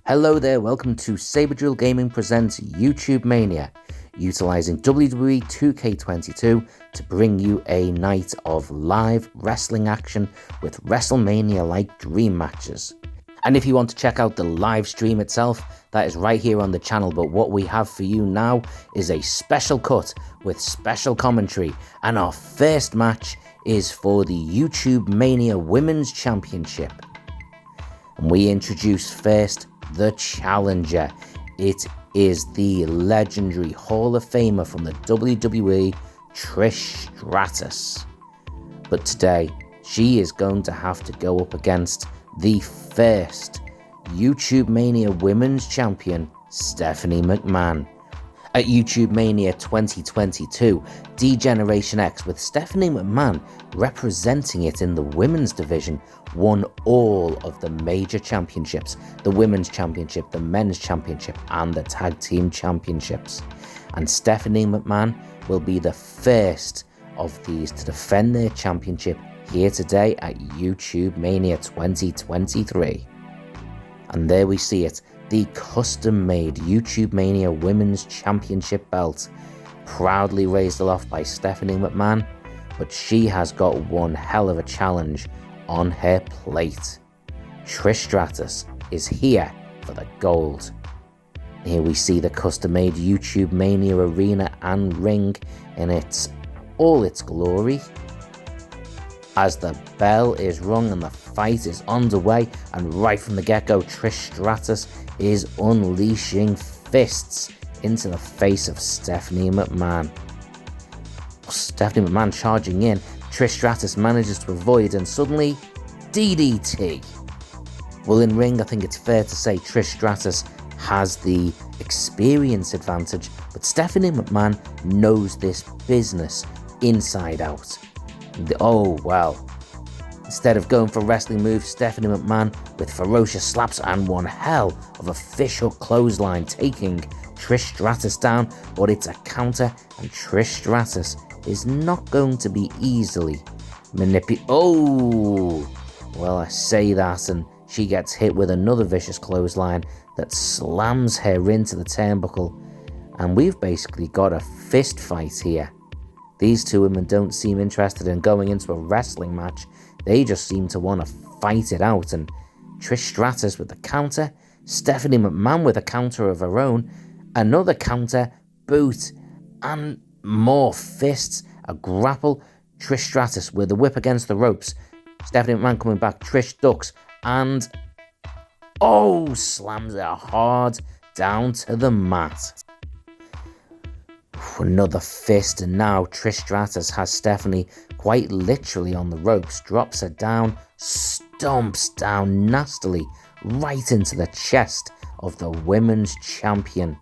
Hello there, welcome to SaberduelGaming presents YouTubeMania, utilising WWE 2K22 to bring you a night of live wrestling action with WrestleMania-like dream matches. And if you want to check out the live stream itself, that is right here on the channel, but what we have for you now is a special cut with special commentary, and our first match is for the YouTubeMania Women's Championship. And we introduce first the challenger. It is the legendary Hall of Famer from the WWE, Trish Stratus. But today, she is going to have to go up against the first YouTubeMania Women's Champion, Stephanie McMahon. At YouTubeMania 2022, D-Generation X, with Stephanie McMahon representing it in the women's division, won all of the major championships: the Women's Championship, the Men's Championship, and the Tag Team Championships. And Stephanie McMahon will be the first of these to defend their championship here today at YouTubeMania 2023. And there we see it, the custom-made YouTubeMania Women's Championship belt, proudly raised aloft by Stephanie McMahon, but she has got one hell of a challenge on her plate. Trish Stratus is here for the gold. Here we see the custom-made YouTubeMania arena and ring in all its glory, as the bell is rung and the fight is underway, and right from the get-go, Trish Stratus is unleashing fists into the face of Stephanie McMahon. Stephanie McMahon charging in, Trish Stratus manages to avoid, and suddenly, DDT. Well, in ring, I think it's fair to say Trish Stratus has the experience advantage, but Stephanie McMahon knows this business inside out. Oh well, instead of going for wrestling moves, Stephanie McMahon with ferocious slaps and one hell of a fishhook clothesline, taking Trish Stratus down, but it's a counter, and Trish Stratus is not going to be easily manipulated. Oh, well, I say that, and she gets hit with another vicious clothesline that slams her into the turnbuckle, and we've basically got a fist fight here. These two women don't seem interested in going into a wrestling match. They just seem to want to fight it out. And Trish Stratus with the counter, Stephanie McMahon with a counter of her own, another counter, boot, and more fists, a grapple. Trish Stratus with a whip against the ropes. Stephanie McMahon coming back, Trish ducks, and slams her hard down to the mat. Another fist, and now Trish Stratus has Stephanie quite literally on the ropes, drops her down, stomps down nastily right into the chest of the women's champion.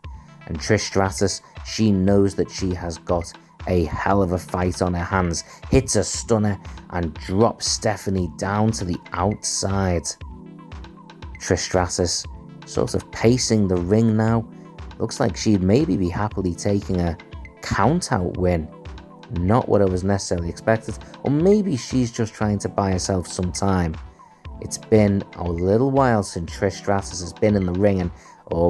And Trish Stratus, she knows that she has got a hell of a fight on her hands, hits a stunner and drops Stephanie down to the outside. Trish Stratus sort of pacing the ring now. Looks like she'd maybe be happily taking a count-out win. Not what I was necessarily expected. Or maybe she's just trying to buy herself some time. It's been a little while since Trish Stratus has been in the ring, and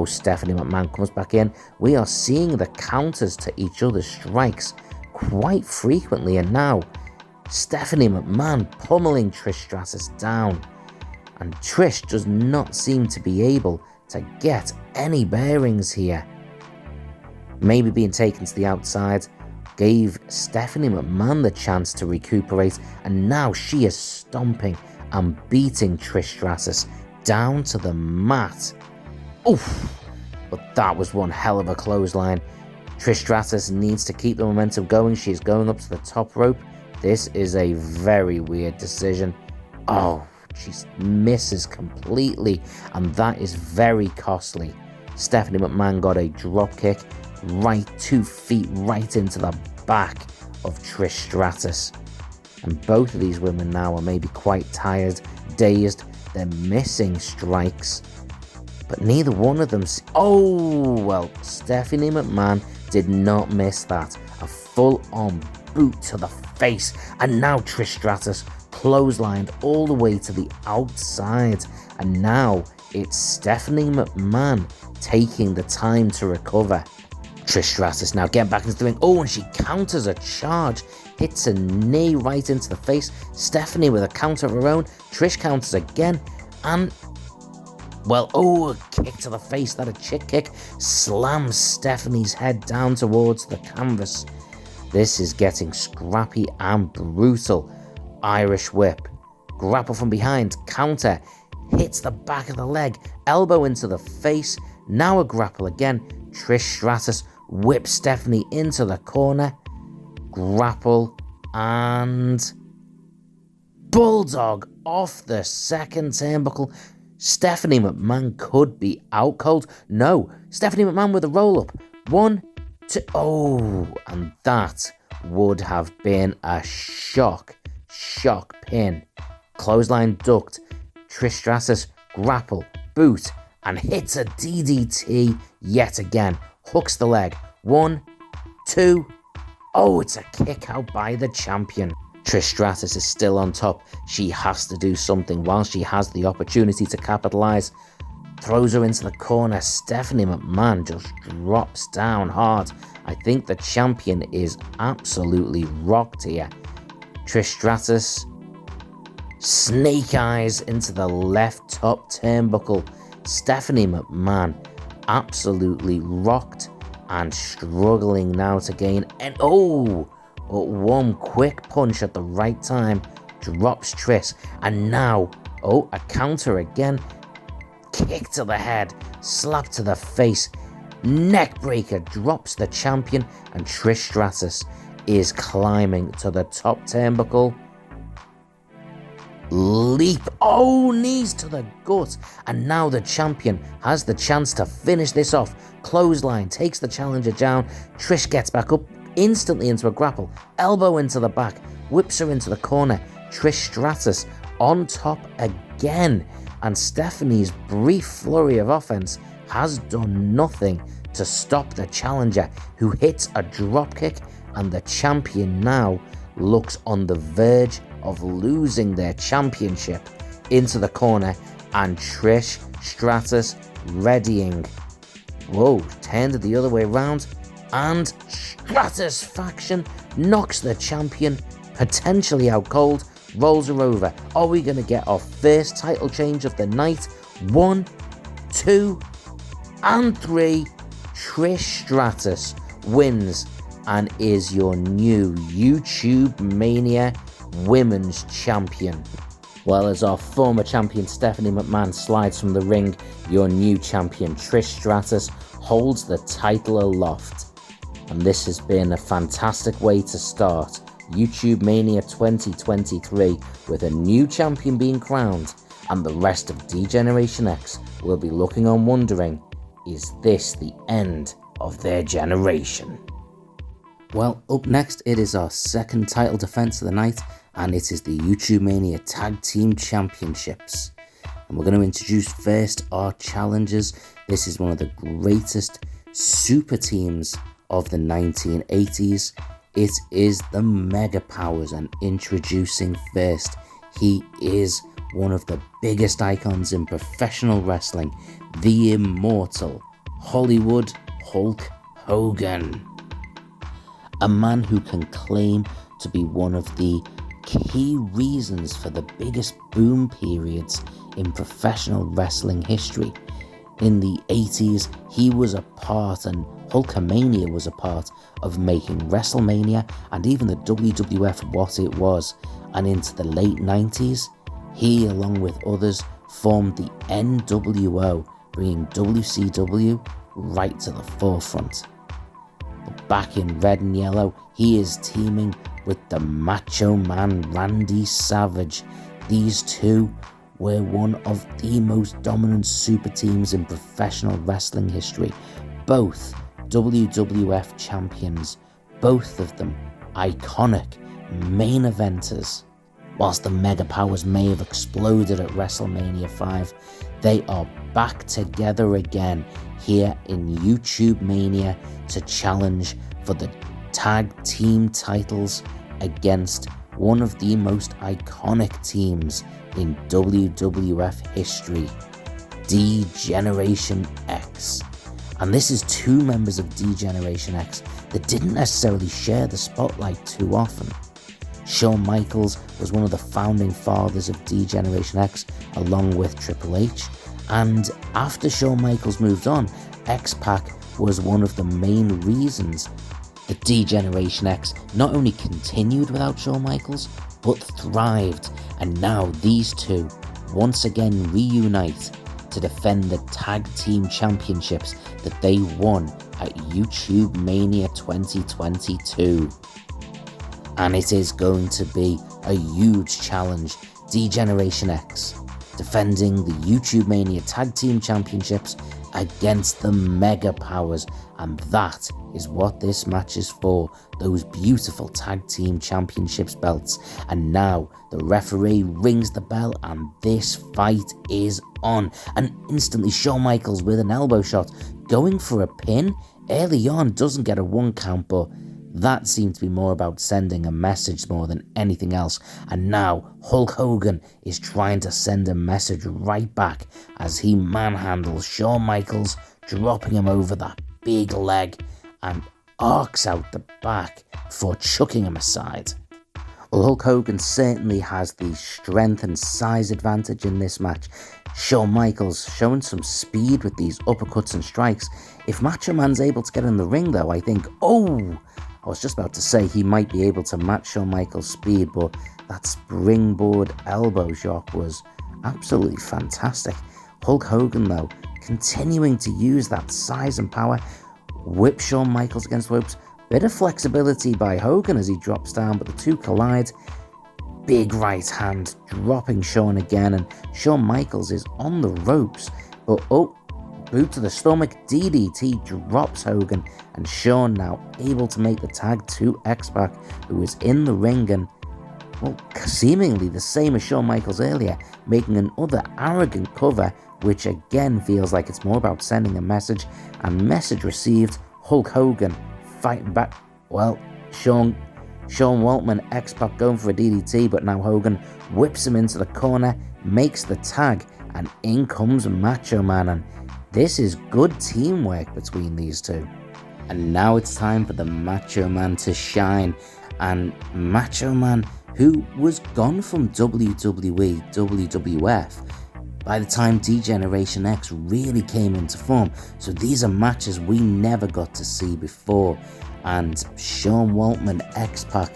Stephanie McMahon comes back in. We are seeing the counters to each other's strikes quite frequently, and now Stephanie McMahon pummeling Trish Stratus down. And Trish does not seem to be able to get any bearings here. Maybe being taken to the outside gave Stephanie McMahon the chance to recuperate, and now she is stomping and beating Trish Stratus down to the mat. Oof! But that was one hell of a clothesline. Trish Stratus needs to keep the momentum going. She is going up to the top rope. This is a very weird decision. She misses completely, and that is very costly. Stephanie McMahon got a drop kick right 2 feet right into the back of Trish Stratus. And both of these women now are maybe quite tired, dazed. They're missing strikes, but neither one of them... Stephanie McMahon did not miss that. A full-on boot to the face, and now Trish Stratus clotheslined all the way to the outside, and now it's Stephanie McMahon taking the time to recover. Trish Stratus now getting back into the ring. Oh, and she counters a charge. Hits a knee right into the face. Stephanie with a counter of her own. Trish counters again. And, well, oh, a kick to the face. That a chick kick. Slams Stephanie's head down towards the canvas. This is getting scrappy and brutal. Irish whip. Grapple from behind. Counter. Hits the back of the leg. Elbow into the face. Now a grapple again. Trish Stratus whips Stephanie into the corner. Grapple and bulldog off the second turnbuckle. Stephanie McMahon could be out cold. No, Stephanie McMahon with a roll up. 1, 2, oh, and that would have been a shock pin. Clothesline ducked. Trish Stratus grapple, boot, and hits a DDT yet again. Hooks the leg. 1, 2. Oh, it's a kick out by the champion. Trish Stratus is still on top. She has to do something while she has the opportunity to capitalize. Throws her into the corner. Stephanie McMahon just drops down hard. I think the champion is absolutely rocked here. Trish Stratus, snake eyes into the left top turnbuckle. Stephanie McMahon absolutely rocked and struggling now to gain. And oh, but one quick punch at the right time drops Trish. And now, oh, a counter again. Kick to the head, slap to the face, neck breaker drops the champion, and Trish Stratus is climbing to the top turnbuckle. Leap, oh, knees to the gut, and now the champion has the chance to finish this off. Clothesline takes the challenger down. Trish gets back up instantly into a grapple, elbow into the back, whips her into the corner. Trish Stratus on top again, and Stephanie's brief flurry of offense has done nothing to stop the challenger, who hits a dropkick, and the champion now looks on the verge of losing their championship. Into the corner, and Trish Stratus readying. Whoa, turned it the other way around, and Stratusfaction knocks the champion potentially out cold, rolls her over. Are we going to get our first title change of the night? 1, 2, and 3. Trish Stratus wins and is your new YouTubeMania Women's Champion. Well, as our former champion Stephanie McMahon slides from the ring, your new champion Trish Stratus holds the title aloft. And this has been a fantastic way to start YouTubeMania 2023 with a new champion being crowned, and the rest of D-Generation X will be looking on wondering, is this the end of their generation? Well, up next it is our second title defense of the night, and it is the YouTubeMania Tag Team Championships. And we're going to introduce first our challengers. This is one of the greatest super teams of the 1980s. It is the Mega Powers, and introducing first, he is one of the biggest icons in professional wrestling, the immortal Hollywood Hulk Hogan. A man who can claim to be one of the key reasons for the biggest boom periods in professional wrestling history. In the 80s, he was a part, and Hulkamania was a part of making WrestleMania and even the WWF what it was. And into the late 90s, he, along with others, formed the NWO, bringing WCW right to the forefront. But back in red and yellow, he is teaming with the Macho Man Randy Savage. These two were one of the most dominant super teams in professional wrestling history. Both WWF champions, both of them iconic main eventers. Whilst the Mega Powers may have exploded at WrestleMania 5, they are back together again here in YouTubeMania to challenge for the tag team titles against one of the most iconic teams in WWF history. D-Generation X. And this is two members of D-Generation X that didn't necessarily share the spotlight too often. Shawn Michaels was one of the founding fathers of D-Generation X along with Triple H, and after Shawn Michaels moved on, X-Pac was one of the main reasons that D-Generation X not only continued without Shawn Michaels, but thrived, and now these two once again reunite to defend the Tag Team Championships that they won at YouTubeMania 2022. And it is going to be a huge challenge. D-Generation X defending the YouTubeMania Tag Team Championships against the Mega Powers, and that is what this match is for, those beautiful Tag Team Championships belts. And now the referee rings the bell and this fight is on, and instantly Shawn Michaels with an elbow shot going for a pin early on, doesn't get a 1 count, but that seemed to be more about sending a message more than anything else. And now Hulk Hogan is trying to send a message right back as he manhandles Shawn Michaels, dropping him over that big leg and arcs out the back before chucking him aside. Well, Hulk Hogan certainly has the strength and size advantage in this match. Shawn Michaels showing some speed with these uppercuts and strikes. If Macho Man's able to get in the ring though, I think, I was just about to say he might be able to match Shawn Michaels' speed, but that springboard elbow drop was absolutely fantastic. Hulk Hogan though, continuing to use that size and power, whip Shawn Michaels against the ropes. Bit of flexibility by Hogan as he drops down, but the two collide. Big right hand dropping Shawn again, and Shawn Michaels is on the ropes, but boot to the stomach, DDT drops Hogan, and Shawn now able to make the tag to X-Pac, who is in the ring and, well, seemingly the same as Shawn Michaels earlier, making another arrogant cover, which again feels like it's more about sending a message, and message received. Hulk Hogan fighting back. Well, Sean Waltman, X-Pac going for a DDT, but now Hogan whips him into the corner, makes the tag, and in comes Macho Man, and this is good teamwork between these two. And now it's time for the Macho Man to shine, and Macho Man, who was gone from WWE, WWF, by the time D-Generation X really came into form, so these are matches we never got to see before. And Sean Waltman, X-Pac,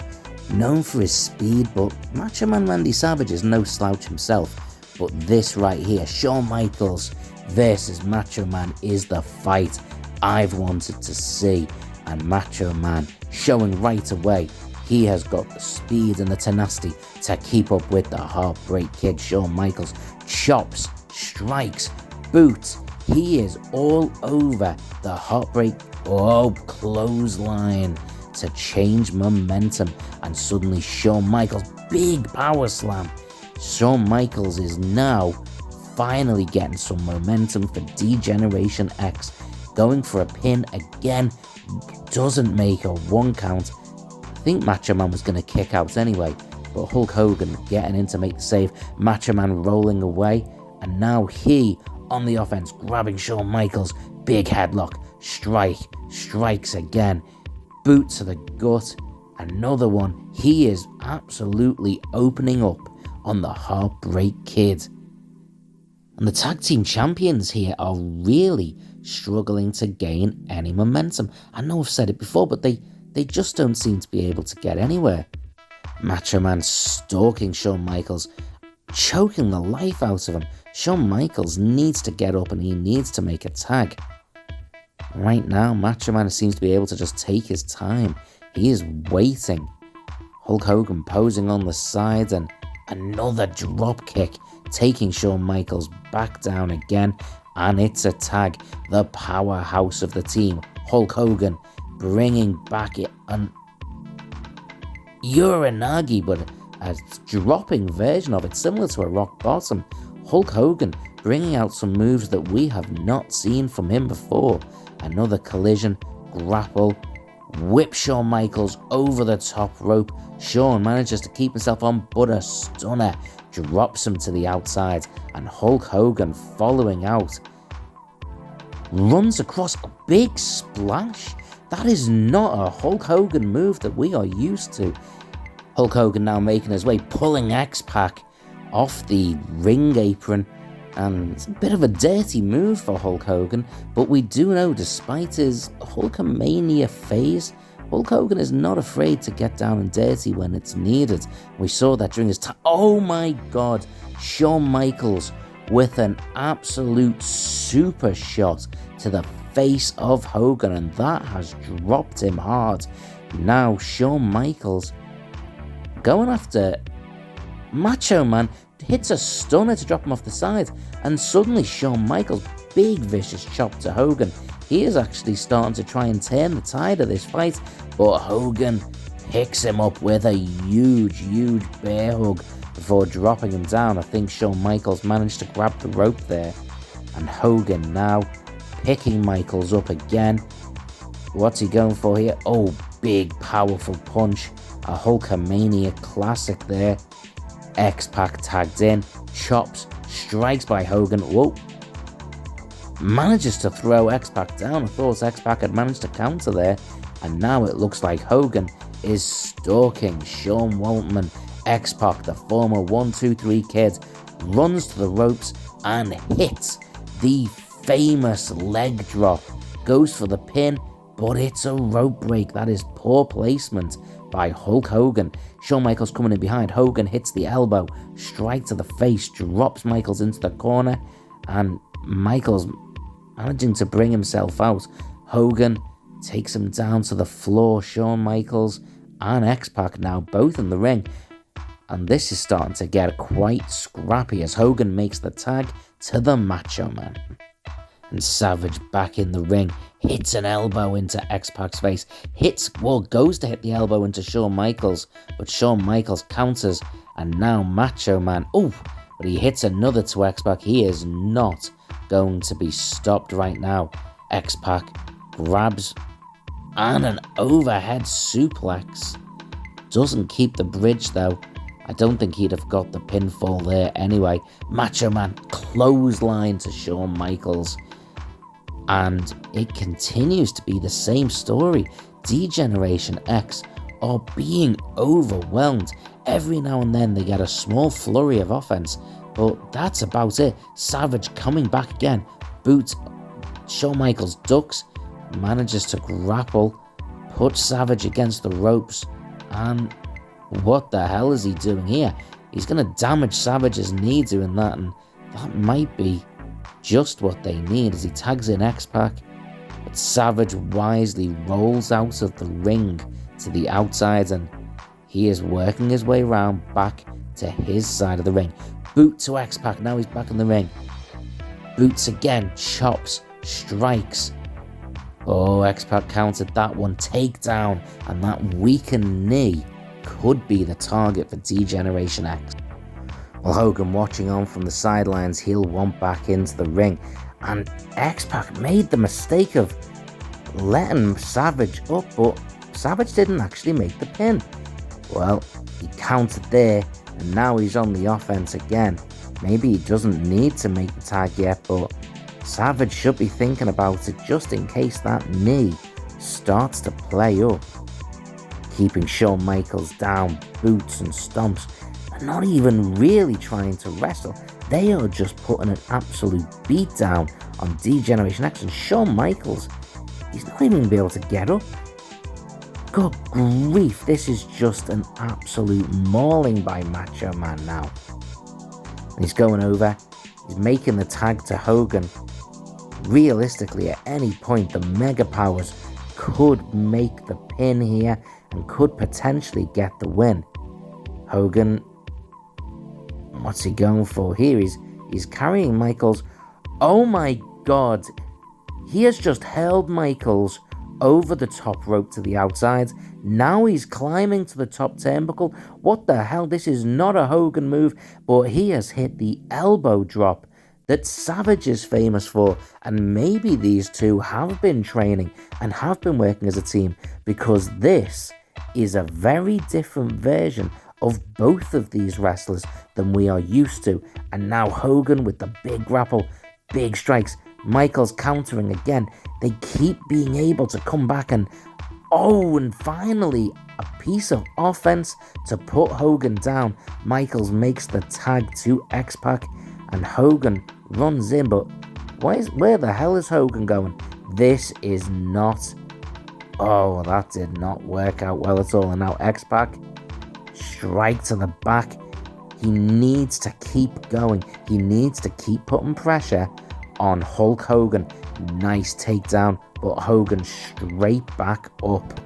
known for his speed, but Macho Man Randy Savage is no slouch himself. But this right here, Shawn Michaels versus Macho Man, is the fight I've wanted to see. And Macho Man showing right away he has got the speed and the tenacity to keep up with the Heartbreak Kid. Shawn Michaels chops, strikes, boots. He is all over the Heartbreak. Clothesline to change momentum, and suddenly Shawn Michaels, big power slam. Shawn Michaels is now finally getting some momentum for D-Generation X, going for a pin again, doesn't make a 1 count. I think Macho Man was going to kick out anyway, but Hulk Hogan getting in to make the save, Macho Man rolling away, and now he on the offense, grabbing Shawn Michaels, big headlock, strikes again, boot to the gut, another one. He is absolutely opening up on the Heartbreak Kid. And the tag team champions here are really struggling to gain any momentum. I know I've said it before, but they just don't seem to be able to get anywhere. Macho Man stalking Shawn Michaels, choking the life out of him. Shawn Michaels needs to get up and he needs to make a tag. Right now, Macho Man seems to be able to just take his time. He is waiting. Hulk Hogan posing on the sides, and another drop kick, taking Shawn Michaels back down again, and it's a tag. The powerhouse of the team, Hulk Hogan, bringing back it an Uranagi, but a dropping version of it, similar to a rock bottom. Hulk Hogan bringing out some moves that we have not seen from him before. Another collision, grapple, whips Shawn Michaels over the top rope. Shawn manages to keep himself on, but a stunner drops him to the outside, and Hulk Hogan, following out, runs across a big splash. That is not a Hulk Hogan move that we are used to. Hulk Hogan now making his way, pulling X-Pac off the ring apron, and it's a bit of a dirty move for Hulk Hogan, but we do know, despite his Hulkamania phase, Hulk Hogan is not afraid to get down and dirty when it's needed. We saw that during his time. Oh my god, Shawn Michaels with an absolute super shot to the face of Hogan, and that has dropped him hard. Now Shawn Michaels going after Macho Man, hits a stunner to drop him off the side, and suddenly Shawn Michaels, big vicious chop to Hogan. He is actually starting to try and turn the tide of this fight, but Hogan picks him up with a huge bear hug before dropping him down. I think Shawn Michaels managed to grab the rope there, and Hogan now picking Michaels up again. What's he going for here? Oh, big powerful punch, a Hulkamania classic there. X-Pac tagged in, chops, strikes by Hogan. Whoa, manages to throw X-Pac down. I thought X-Pac had managed to counter there, and now it looks like Hogan is stalking Sean Waltman. X-Pac, the former 1-2-3 Kid, runs to the ropes and hits the famous leg drop. Goes for the pin, but it's a rope break. That is poor placement by Hulk Hogan. Shawn Michaels coming in behind. Hogan hits the elbow, strike to the face, drops Michaels into the corner, and Michaels managing to bring himself out. Hogan takes him down to the floor. Shawn Michaels and X-Pac now both in the ring, and this is starting to get quite scrappy as Hogan makes the tag to the Macho Man. And Savage back in the ring, hits an elbow into X-Pac's face, goes to hit the elbow into Shawn Michaels, but Shawn Michaels counters, and now Macho Man, but he hits another to X-Pac. He is not going to be stopped right now. X-Pac grabs, and an overhead suplex. Doesn't keep the bridge though. I don't think he'd have got the pinfall there anyway. Macho Man clothesline to Shawn Michaels. And it continues to be the same story. D-Generation X are being overwhelmed. Every now and then they get a small flurry of offense, but that's about it. Savage coming back again. Boot. Shawn Michaels ducks, manages to grapple, puts Savage against the ropes, and what the hell is he doing here? He's going to damage Savage's knee doing that, and that might be just what they need as he tags in X-Pac, but Savage wisely rolls out of the ring to the outside, and he is working his way around back to his side of the ring. Boot to X-Pac, now he's back in the ring. Boots again, chops, strikes. Oh, X-Pac countered that one, takedown, and that weakened knee could be the target for D-Generation X. While Hogan watching on from the sidelines, he'll want back into the ring, and X-Pac made the mistake of letting Savage up, but Savage didn't actually make the pin. Well, he countered there, and now he's on the offense again. Maybe he doesn't need to make the tag yet, but Savage should be thinking about it just in case that knee starts to play up. Keeping Shawn Michaels down, boots and stomps, and not even really trying to wrestle. They are just putting an absolute beat down on D-Generation X, and Shawn Michaels, he's not even going to be able to get up. Good grief, this is just an absolute mauling by Macho Man now. And he's going over, he's making the tag to Hogan. Realistically, at any point, the Mega Powers could make the pin here and could potentially get the win. Hogan, what's he going for here? He's carrying Michaels. Oh my god, he has just held Michaels over the top rope to the outside. Now he's climbing to the top turnbuckle. What the hell? This is not a Hogan move, but he has hit the elbow drop that Savage is famous for, and maybe these two have been training and have been working as a team, because this is a very different version of both of these wrestlers than we are used to. And now Hogan with the big grapple, big strikes, Michaels countering again. They keep being able to come back and finally a piece of offense to put Hogan down. Michaels makes the tag to X-Pac and Hogan runs in, but where the hell is Hogan going? This is not... Oh, that did not work out well at all. And now X-Pac, strike to the back. He needs to keep going. He needs to keep putting pressure on Hulk Hogan. Nice takedown, but Hogan straight back up.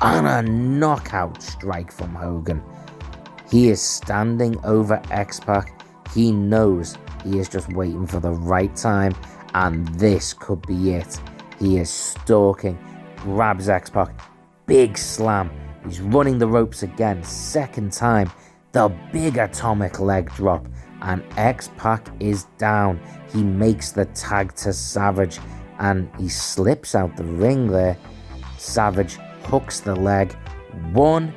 And a knockout strike from Hogan. He is standing over X-Pac. He knows he is just waiting for the right time, and this could be it. He is stalking, grabs X-Pac, big slam. He's running the ropes again, second time. The big atomic leg drop, and X-Pac is down. He makes the tag to Savage, and he slips out the ring there. Savage hooks the leg. 1,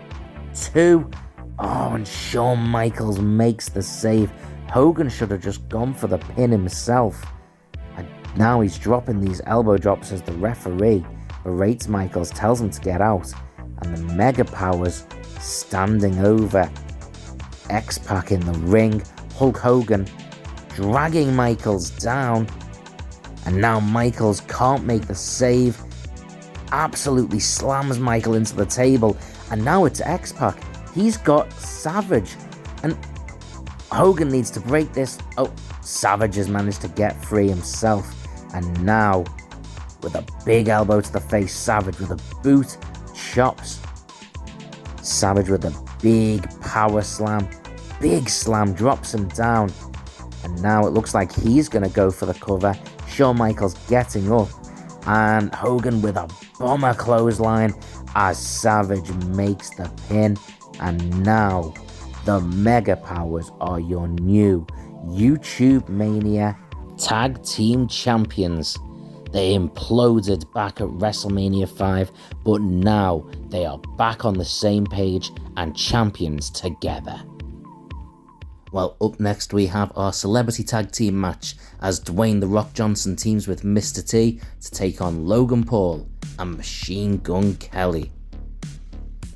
2. Oh, and Shawn Michaels makes the save. Hogan should have just gone for the pin himself. And now he's dropping these elbow drops as the referee berates Michaels, tells him to get out. And the Mega Powers standing over X-Pac in the ring. Hulk Hogan dragging Michaels down. And now Michaels can't make the save. Absolutely slams Michael into the table. And now it's X-Pac. He's got Savage. And Hogan needs to break this. Oh, Savage has managed to get free himself. And now, with a big elbow to the face, Savage with a boot, chops. Savage with a big power slam. Big slam, drops him down. And now it looks like he's going to go for the cover. Shawn Michaels getting up. And Hogan with a bomber clothesline as Savage makes the pin. And now the Mega Powers are your new YouTubeMania Tag Team Champions. They imploded back at WrestleMania 5, but now they are back on the same page and champions together. Well, up next we have our celebrity tag team match as Dwayne "The Rock" Johnson teams with Mr. T to take on Logan Paul and Machine Gun Kelly.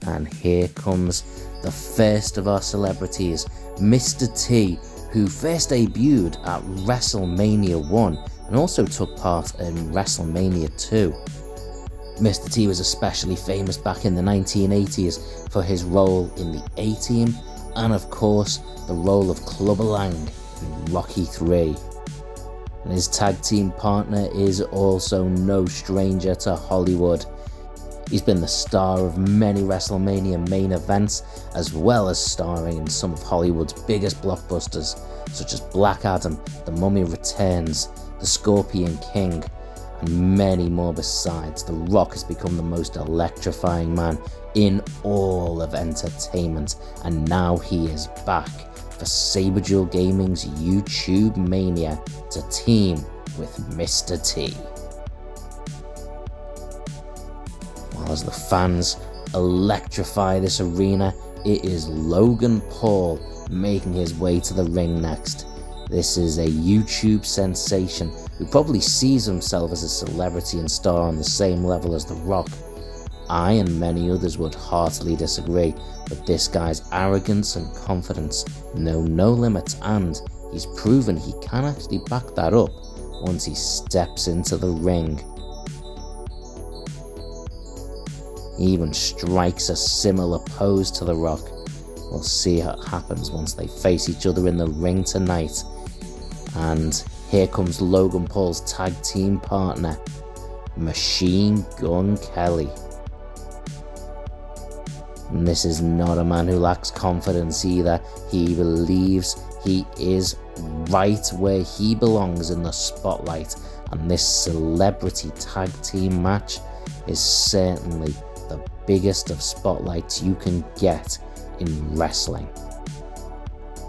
And here comes the first of our celebrities, Mr. T, who first debuted at WrestleMania 1 and also took part in WrestleMania 2. Mr. T was especially famous back in the 1980s for his role in the A-Team and of course the role of Clubber Lang in Rocky 3. And his tag team partner is also no stranger to Hollywood. He's been the star of many WrestleMania main events, as well as starring in some of Hollywood's biggest blockbusters, such as Black Adam, The Mummy Returns, The Scorpion King, and many more besides. The Rock has become the most electrifying man in all of entertainment, and now he is back for SaberduelGaming's YouTubeMania to team with Mr. T. While as the fans electrify this arena, it is Logan Paul making his way to the ring next. This is a YouTube sensation who probably sees himself as a celebrity and star on the same level as The Rock. I and many others would heartily disagree, but this guy's arrogance and confidence know no limits, and he's proven he can actually back that up once he steps into the ring. He even strikes a similar pose to The Rock. We'll see what happens once they face each other in the ring tonight. And here comes Logan Paul's tag team partner, Machine Gun Kelly. And this is not a man who lacks confidence either. He believes he is right where he belongs in the spotlight, and this celebrity tag team match is certainly the biggest of spotlights you can get in wrestling.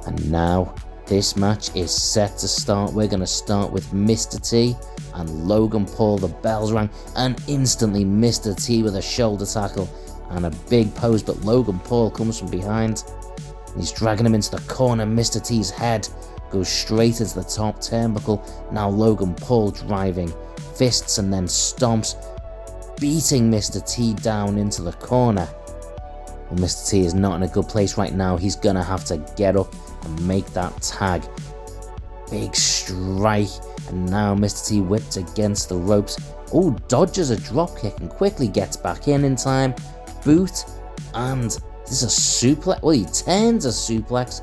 And now, This match is set to start. We're going to start with Mr. T and Logan Paul. The bells rang, and instantly Mr. T with a shoulder tackle and a big pose, but Logan Paul comes from behind. He's dragging him into the corner. Mr. T's head goes straight into the top turnbuckle. Now Logan Paul driving fists and then stomps, beating Mr. T down into the corner. Well, Mr. T is not in a good place right now. He's going to have to get up and make that tag. Big strike, and now Mr. T whipped against the ropes. Oh, dodges a dropkick and quickly gets back in time. Boot, and this is a suplex. Well, he turns a suplex,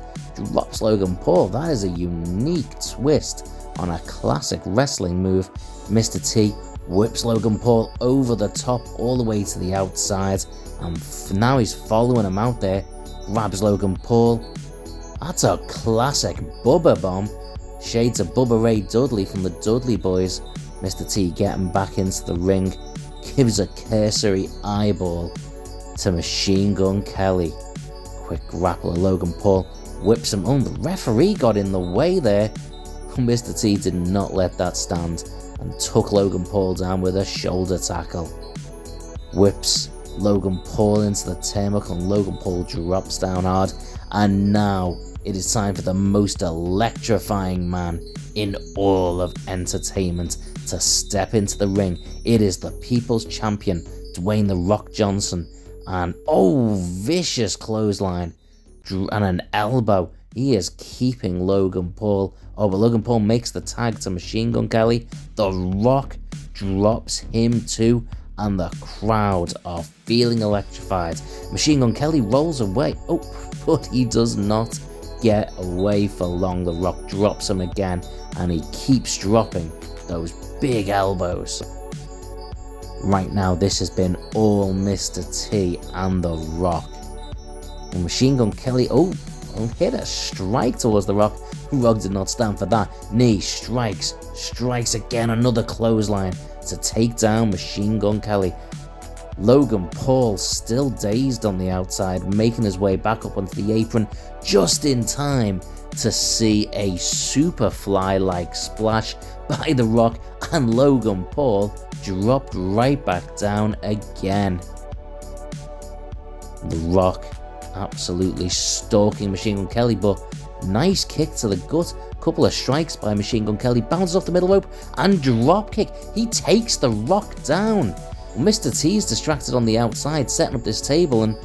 drops Logan Paul. That is a unique twist on a classic wrestling move. Mr. T whips Logan Paul over the top all the way to the outside, and now he's following him out there. Grabs Logan Paul. That's a classic Bubba bomb. Shades of Bubba Ray Dudley from the Dudley Boys. Mr. T getting back into the ring, gives a cursory eyeball to Machine Gun Kelly. Quick grapple of Logan Paul, whips him. Oh, the referee got in the way there. Mr. T did not let that stand and took Logan Paul down with a shoulder tackle. Whips Logan Paul into the turnbuckle, and Logan Paul drops down hard. And now it is time for the most electrifying man in all of entertainment to step into the ring. It is the People's Champion, Dwayne "The Rock" Johnson. And oh, vicious clothesline and an elbow. He is keeping Logan Paul. Oh, but Logan Paul makes the tag to Machine Gun Kelly. The Rock drops him too, and the crowd are feeling electrified. Machine Gun Kelly rolls away. Oh, but he does not get away for long. The Rock drops him again, and he keeps dropping those big elbows. Right now, this has been all Mr. T and The Rock. And Machine Gun Kelly, hit a strike towards The Rock. Rock did not stand for that. Knee strikes again, another clothesline to take down Machine Gun Kelly. Logan Paul still dazed on the outside, making his way back up onto the apron just in time to see a Superfly-like splash by The Rock, and Logan Paul dropped right back down again. The Rock absolutely stalking Machine Gun Kelly, but nice kick to the gut. Couple of strikes by Machine Gun Kelly, bounces off the middle rope and drop kick. He takes The Rock down. Mr. T is distracted on the outside, setting up this table, and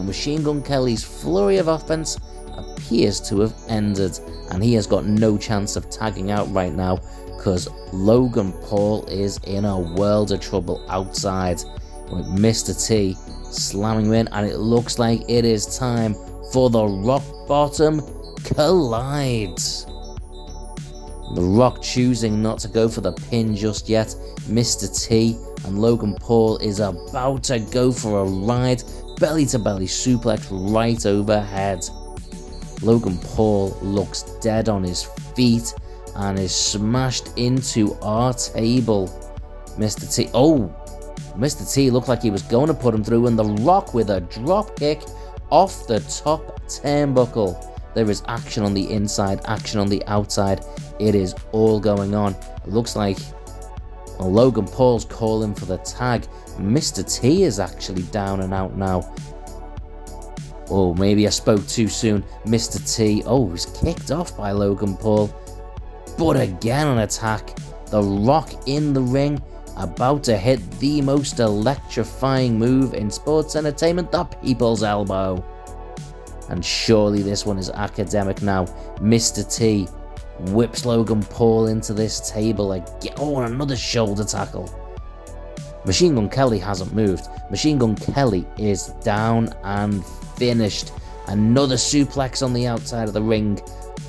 Machine Gun Kelly's flurry of offense appears to have ended, and he has got no chance of tagging out right now because Logan Paul is in a world of trouble outside with Mr. T slamming him in, and it looks like it is time for the Rock Bottom Collide. The Rock choosing not to go for the pin just yet. Mr. T and Logan Paul is about to go for a ride. Belly to belly suplex right overhead. Logan Paul looks dead on his feet and is smashed into our table. Mr. T looked like he was going to put him through, and The Rock with a drop kick off the top turnbuckle. There is action on the inside, action on the outside. It is all going on. It looks like Logan Paul's calling for the tag. Mr. T is actually down and out now. Oh, maybe I spoke too soon. Mr. T, was kicked off by Logan Paul. But again an attack. The Rock in the ring, about to hit the most electrifying move in sports entertainment, the People's Elbow. And surely this one is academic now. Mr. T whips Logan Paul into this table again. Oh, and another shoulder tackle. Machine Gun Kelly hasn't moved. Machine Gun Kelly is down and finished. Another suplex on the outside of the ring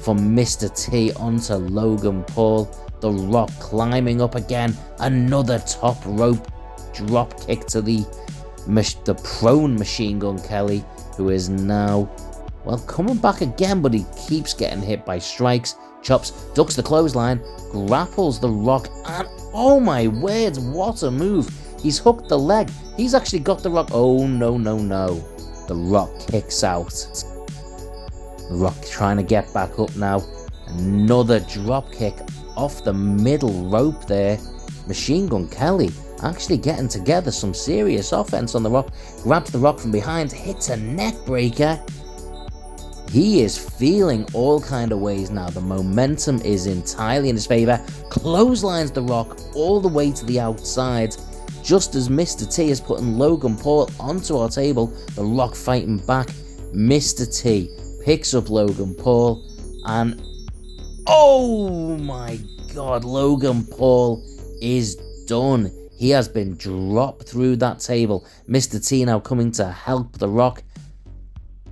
from Mr. T onto Logan Paul. The Rock climbing up again. Another top rope drop kick to the prone Machine Gun Kelly, who is now, coming back again, but he keeps getting hit by strikes. Chops, ducks the clothesline, grapples The Rock, and oh my word, what a move. He's hooked the leg. He's actually got The Rock. Oh, no. The Rock kicks out. The Rock trying to get back up now. Another drop kick off the middle rope there. Machine Gun Kelly actually getting together some serious offense on The Rock. Grabs The Rock from behind, hits a neck breaker. He is feeling all kind of ways now. The momentum is entirely in his favor. Clotheslines The Rock all the way to the outside. Just as Mr. T is putting Logan Paul onto our table, The Rock fighting back. Mr. T picks up Logan Paul and oh my god, Logan Paul is done. He has been dropped through that table. Mr. T now coming to help The Rock.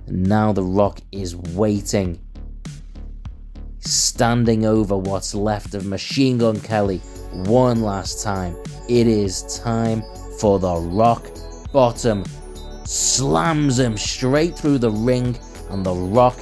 And now The Rock is waiting. Standing over what's left of Machine Gun Kelly one last time. It is time for The Rock Bottom. Slams him straight through the ring and The Rock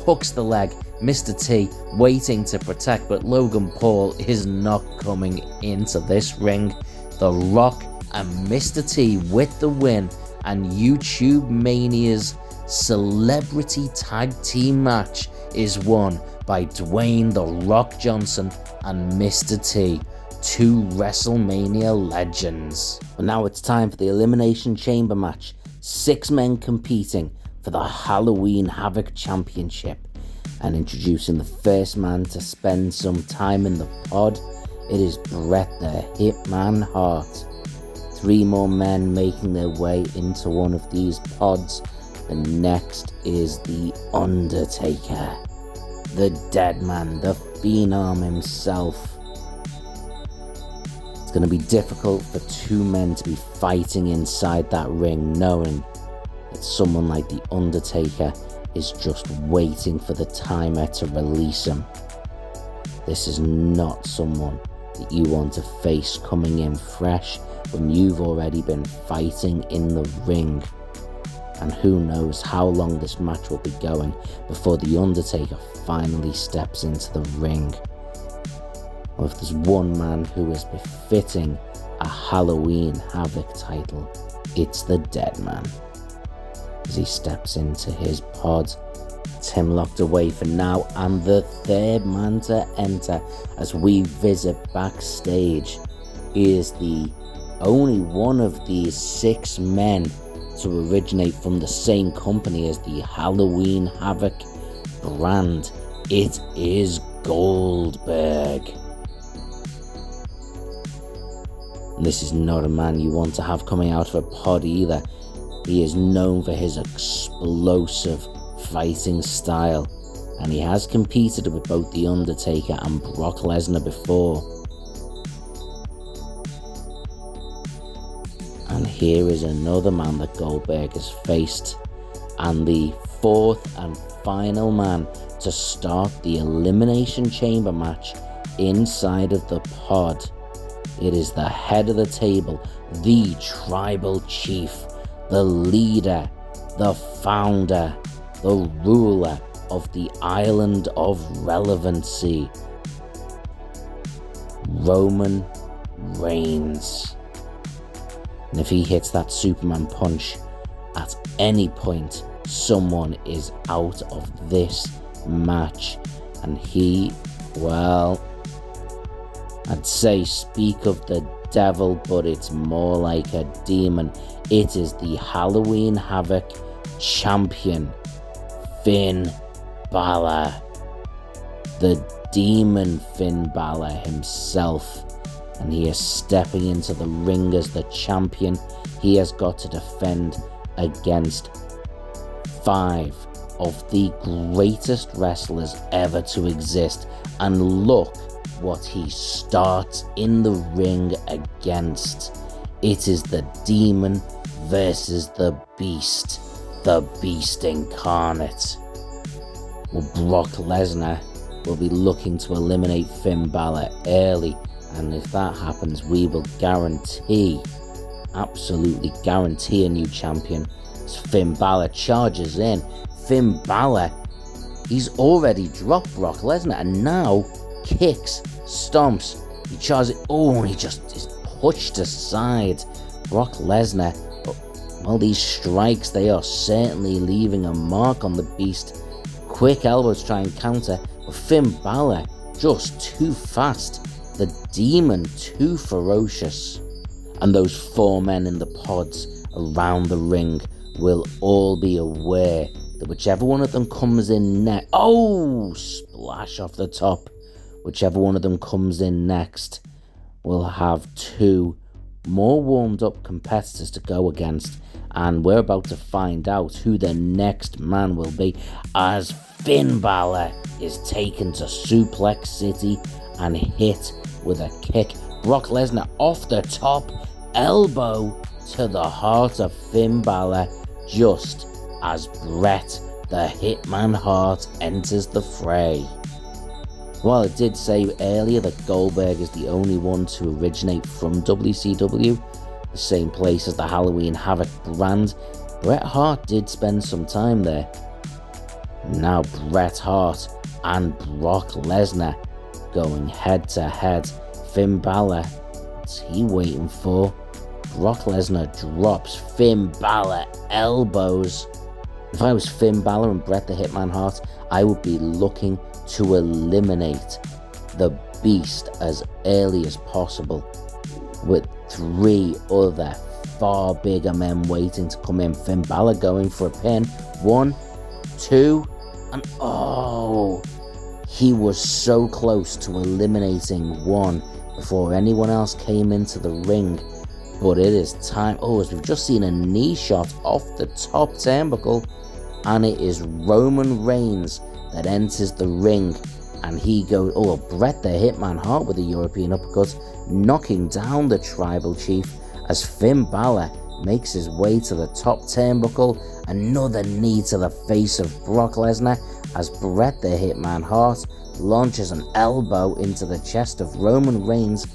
hooks the leg. Mr. T waiting to protect, but Logan Paul is not coming into this ring. The Rock and Mr. T with the win, and YouTubeMania's celebrity tag team match is won by Dwayne The Rock Johnson and Mr. T, two WrestleMania legends. But now it's time for the Elimination Chamber match. 6 men competing for the Halloween Havoc Championship. And introducing the first man to spend some time in the pod, it is Bret the Hitman Hart. 3 more men making their way into one of these pods. The next is The Undertaker, the dead man, the Phenom himself. It's going to be difficult for 2 men to be fighting inside that ring, knowing that someone like The Undertaker is just waiting for the timer to release him. This is not someone that you want to face coming in fresh when you've already been fighting in the ring. And who knows how long this match will be going before The Undertaker finally steps into the ring. Well, if there's one man who is befitting a Halloween Havoc title, it's the dead man. As he steps into his pod, Tim locked away for now, and the third man to enter as we visit backstage is the only one of these 6 men to originate from the same company as the Halloween Havoc brand. It is Goldberg. And this is not a man you want to have coming out of a pod either. He is known for his explosive fighting style, and he has competed with both The Undertaker and Brock Lesnar before. And here is another man that Goldberg has faced, and the 4th and final man to start the Elimination Chamber match inside of the pod. It is the head of the table, the Tribal Chief, the leader, the founder, the ruler of the Island of Relevancy, Roman Reigns. And if he hits that Superman punch at any point, someone is out of this match. And he, well, I'd say speak of the devil, but it's more like a demon. It is the Halloween Havoc champion, Finn Balor. The demon Finn Balor himself. And he is stepping into the ring as the champion. He has got to defend against 5 of the greatest wrestlers ever to exist. And look what he starts in the ring against. It is the Demon versus the Beast incarnate. Well, Brock Lesnar will be looking to eliminate Finn Balor early, and if that happens, we will absolutely guarantee a new champion. As Finn Balor charges in, Finn Balor, he's already dropped Brock Lesnar, and now kicks, stomps, he charges, and he just is pushed aside. Brock Lesnar, well, these strikes, they are certainly leaving a mark on the Beast. Quick elbow to try and counter, but Finn Balor just too fast. The demon too ferocious. And those 4 men in the pods around the ring will all be aware that whichever one of them comes in next... Oh! Splash off the top. Whichever one of them comes in next will have 2 more warmed up competitors to go against. And we're about to find out who the next man will be, as Finn Balor is taken to Suplex City and hit with a kick. Brock Lesnar off the top, elbow to the heart of Finn Balor, just as Bret the Hitman Hart enters the fray. While it did say earlier that Goldberg is the only one to originate from WCW, the same place as the Halloween Havoc brand, Bret Hart did spend some time there. Now Bret Hart and Brock Lesnar going head to head. Finn Balor, what's he waiting for? Brock Lesnar drops Finn Balor elbows. If I was Finn Balor and Bret the Hitman Hart, I would be looking to eliminate the beast as early as possible, with 3 other far bigger men waiting to come in. Finn Balor going for a pin. 1, 2, and oh! He was so close to eliminating 1 before anyone else came into the ring. But it is time. Oh, as we've just seen a knee shot off the top turnbuckle, and it is Roman Reigns that enters the ring, and he goes, oh, Bret the Hitman Hart with a European uppercut, knocking down the tribal chief as Finn Balor makes his way to the top turnbuckle. Another knee to the face of Brock Lesnar as Bret the Hitman Hart launches an elbow into the chest of Roman Reigns.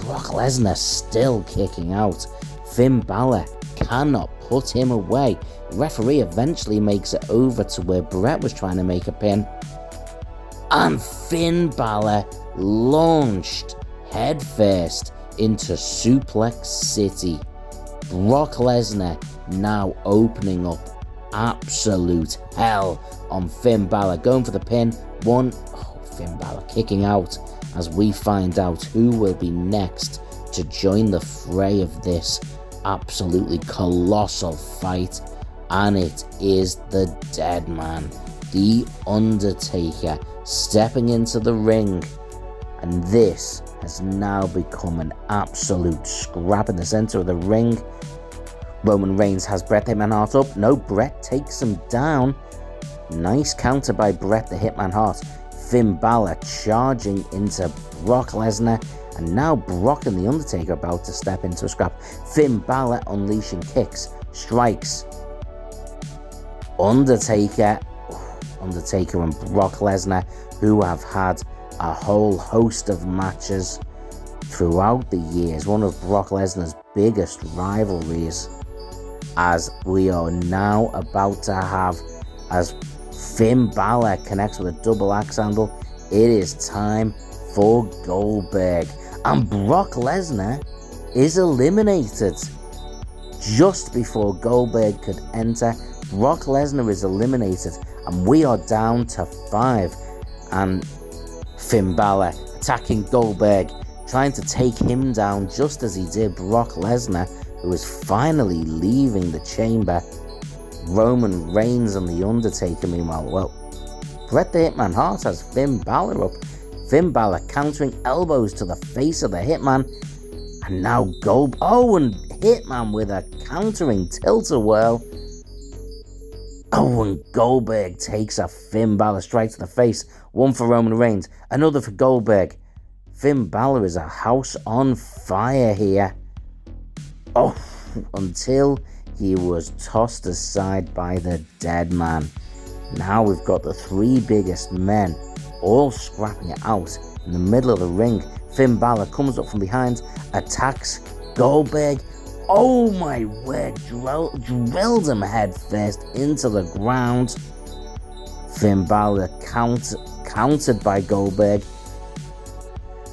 Brock Lesnar still kicking out. Finn Balor cannot put him away. Referee eventually makes it over to where Bret was trying to make a pin, and Finn Balor launched headfirst into Suplex City. Brock Lesnar now opening up absolute hell on Finn Balor, going for the pin. 1, Finn Balor kicking out as we find out who will be next to join the fray of this absolutely colossal fight. And it is the dead man, The Undertaker, stepping into the ring. And this has now become an absolute scrap in the center of the ring. Roman Reigns has Bret the Hitman Hart up. No, Bret takes him down. Nice counter by Bret the Hitman Hart. Finn Balor charging into Brock Lesnar. And now Brock and The Undertaker about to step into a scrap. Finn Balor unleashing kicks, strikes. Undertaker and Brock Lesnar, who have had a whole host of matches throughout the years. One of Brock Lesnar's biggest rivalries, as we are now about to have, as Finn Balor connects with a double axe handle. It is time for Goldberg, and Brock Lesnar is eliminated. Just before Goldberg could enter, Brock Lesnar is eliminated, and we are down to 5. And Finn Balor attacking Goldberg, trying to take him down just as he did Brock Lesnar, who is finally leaving the chamber. Roman Reigns and The Undertaker, meanwhile, well, Bret the Hitman Hart has Finn Balor up. Finn Balor countering elbows to the face of the Hitman. And now and Hitman with a countering tilt-a-whirl. Oh, and Goldberg takes a Finn Balor straight to the face. 1 for Roman Reigns, another for Goldberg. Finn Balor is a house on fire here. Oh, until he was tossed aside by the dead man. Now we've got the 3 biggest men all scrapping it out in the middle of the ring. Finn Balor comes up from behind, attacks Goldberg. Oh my word, drilled him head first into the ground. Finn Balor countered by Goldberg.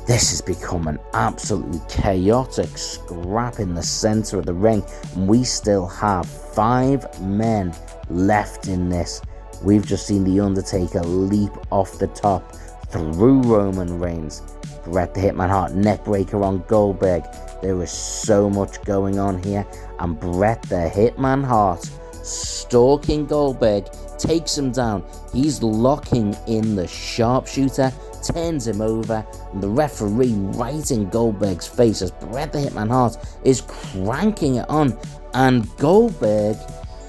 This has become an absolutely chaotic scrap in the center of the ring, and we still have 5 men left in this. We've just seen The Undertaker leap off the top through Roman Reigns. Bret the Hitman Hart neckbreaker on Goldberg. There is so much going on here, and Bret the Hitman Hart stalking Goldberg, takes him down. He's locking in the sharpshooter, turns him over, and the referee right in Goldberg's face as Bret the Hitman Hart is cranking it on, and Goldberg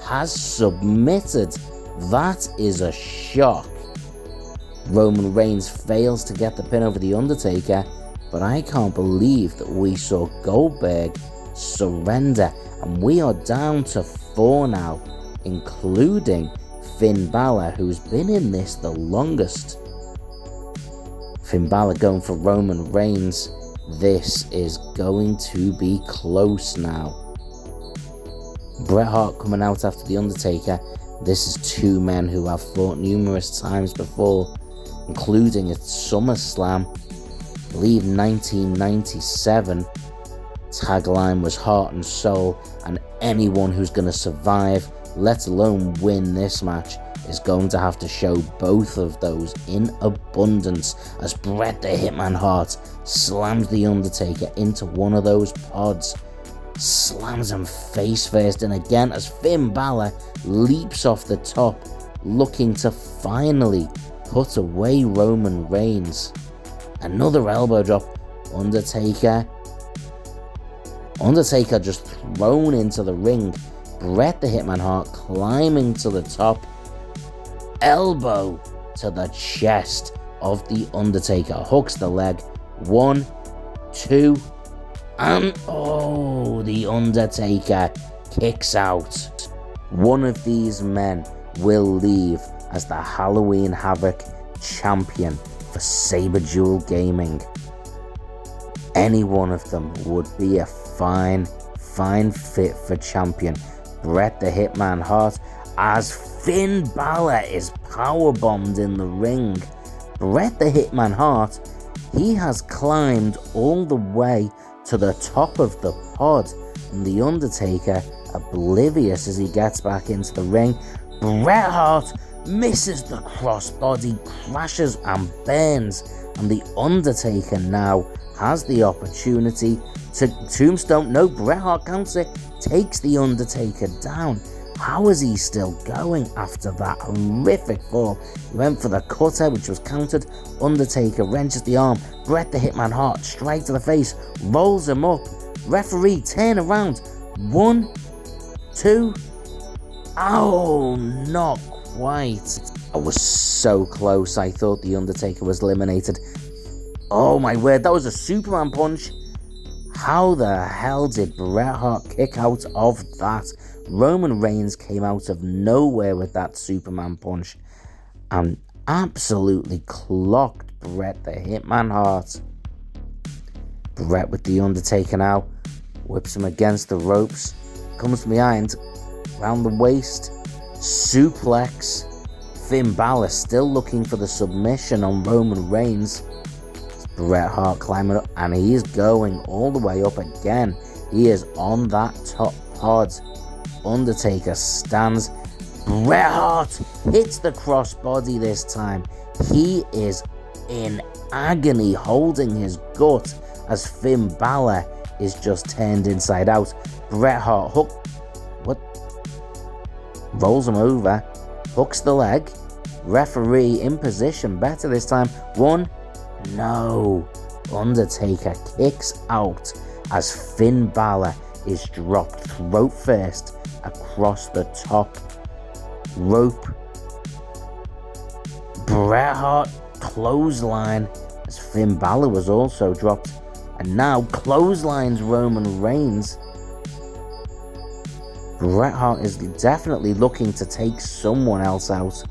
has submitted. That is a shock. Roman Reigns fails to get the pin over The Undertaker, but I can't believe that we saw Goldberg surrender, and we are down to 4 now, including Finn Balor, who's been in this the longest. Finn Balor going for Roman Reigns. This is going to be close now. Bret Hart coming out after The Undertaker. This is 2 men who have fought numerous times before, including at SummerSlam. I believe 1997. Tagline was heart and soul, and anyone who's going to survive, let alone win this match, is going to have to show both of those in abundance, as Bret the Hitman Hart slams The Undertaker into one of those pods, slams him face first, and again as Finn Balor leaps off the top, looking to finally put away Roman Reigns. Another elbow drop. Undertaker just thrown into the ring. Bret the Hitman Hart climbing to the top. Elbow to the chest of the Undertaker. Hooks the leg. 1, 2, and the Undertaker kicks out. One of these men will leave as the Halloween Havoc champion for SaberduelGaming. Any one of them would be a fine fit for champion. Bret the Hitman Hart, as Finn Balor is powerbombed in the ring. Bret the Hitman Hart, he has climbed all the way to the top of the pod, and the Undertaker oblivious as he gets back into the ring. Bret Hart misses the crossbody, crashes and burns, and the Undertaker now has the opportunity to tombstone. No, Bret Hart counts it, takes the Undertaker down. How is he still going after that horrific fall? He went for the cutter, which was countered. Undertaker wrenches the arm. Bret the Hitman Hart straight to the face, rolls him up. Referee turn around. 1, 2. Oh, not quite. I was so close. I thought the Undertaker was eliminated. Oh my word, that was a Superman punch. How the hell did Bret Hart kick out of that? Roman Reigns came out of nowhere with that Superman punch and absolutely clocked Bret the Hitman Hart. Bret with the Undertaker now, whips him against the ropes, comes from behind, round the waist, suplex. Finn Balor still looking for the submission on Roman Reigns. Bret Hart climbing up, and he is going all the way up again. He is on that top pod. Undertaker stands. Bret Hart hits the crossbody this time. He is in agony, holding his gut as Finn Balor is just turned inside out. Bret Hart rolls him over, hooks the leg. Referee in position, better this time. 1, no. Undertaker kicks out as Finn Balor is dropped throat first across the top rope. Bret Hart clothesline as Finn Balor was also dropped, and now clotheslines Roman Reigns. Bret Hart is definitely looking to take someone else out.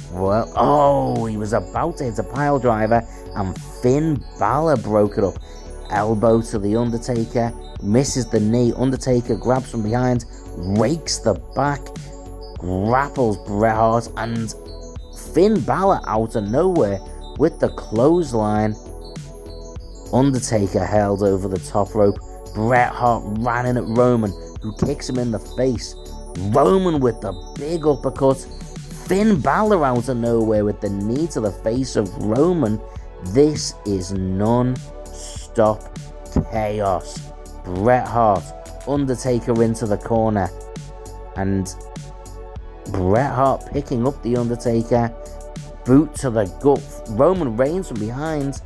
He was about to hit a pile driver, and Finn Balor broke it up. Elbow to the Undertaker, misses the knee. Undertaker grabs from behind, rakes the back, grapples Bret Hart, and Finn Balor out of nowhere with the clothesline. Undertaker held over the top rope. Bret Hart ran in at Roman, who kicks him in the face. Roman with the big uppercut. Finn Balor out of nowhere with the knee to the face of Roman. This is non-stop chaos. Bret Hart, Undertaker into the corner. And Bret Hart picking up the Undertaker. Boot to the gut. Roman Reigns from behind.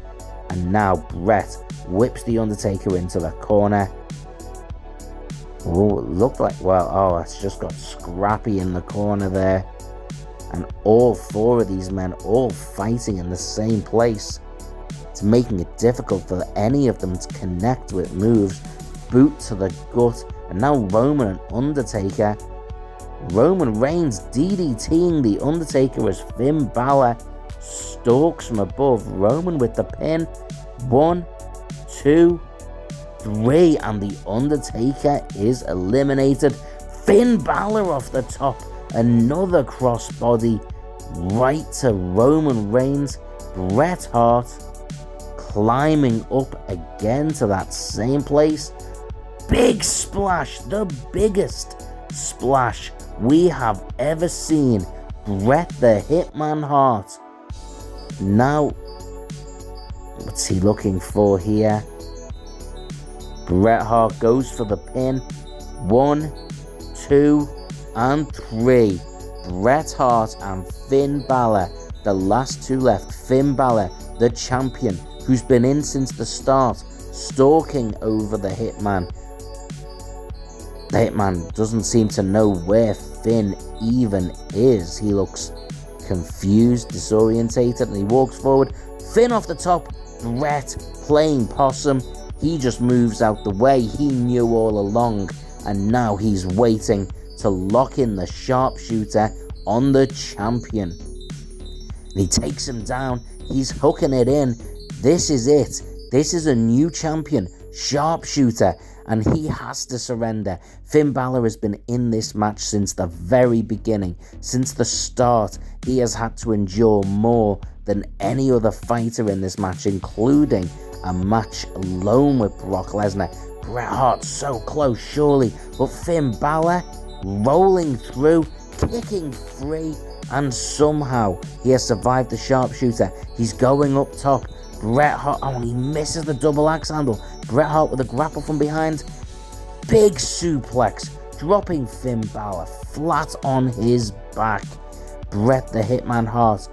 And now Bret whips the Undertaker into the corner. Oh, it looked like, it's just got scrappy in the corner there. And all four of these men all fighting in the same place. It's making it difficult for any of them to connect with moves. Boot to the gut. And now Roman and Undertaker. Roman Reigns DDTing the Undertaker as Finn Balor stalks from above. Roman with the pin. 1, 2, 3. And the Undertaker is eliminated. Finn Balor off the top. Another crossbody right to Roman Reigns. Bret Hart climbing up again to that same place. Big splash, the biggest splash we have ever seen. Bret the Hitman Hart. Now, what's he looking for here? Bret Hart goes for the pin. 1, 2, and 3. Bret Hart and Finn Balor, the last two left. Finn Balor, the champion, who's been in since the start, stalking over the Hitman. The Hitman doesn't seem to know where Finn even is. He looks confused, disorientated, and he walks forward. Finn off the top. Bret playing possum. He just moves out the way. He knew all along, and now he's waiting to lock in the sharpshooter on the champion. And he takes him down. He's hooking it in. This is it. This is a new champion, sharpshooter, and he has to surrender. Finn Balor has been in this match since the very beginning. Since the start, he has had to endure more than any other fighter in this match, including a match alone with Brock Lesnar. Bret Hart so close, surely, but Finn Balor rolling through, kicking free, and somehow he has survived the sharpshooter. He's going up top. Bret Hart, he misses the double axe handle. Bret Hart with a grapple from behind. Big suplex, dropping Finn Balor flat on his back. Bret the Hitman Hart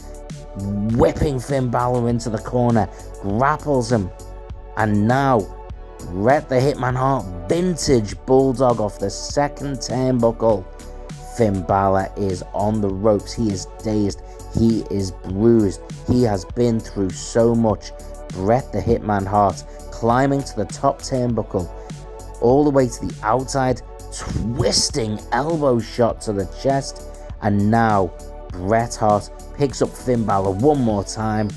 whipping Finn Balor into the corner, grapples him, and now Bret the Hitman Hart, vintage bulldog off the second turnbuckle. Finn Balor is on the ropes. He is dazed. He is bruised. He has been through so much. Bret the Hitman Hart climbing to the top turnbuckle, all the way to the outside, twisting elbow shot to the chest, and now Bret Hart picks up Finn Balor one more time,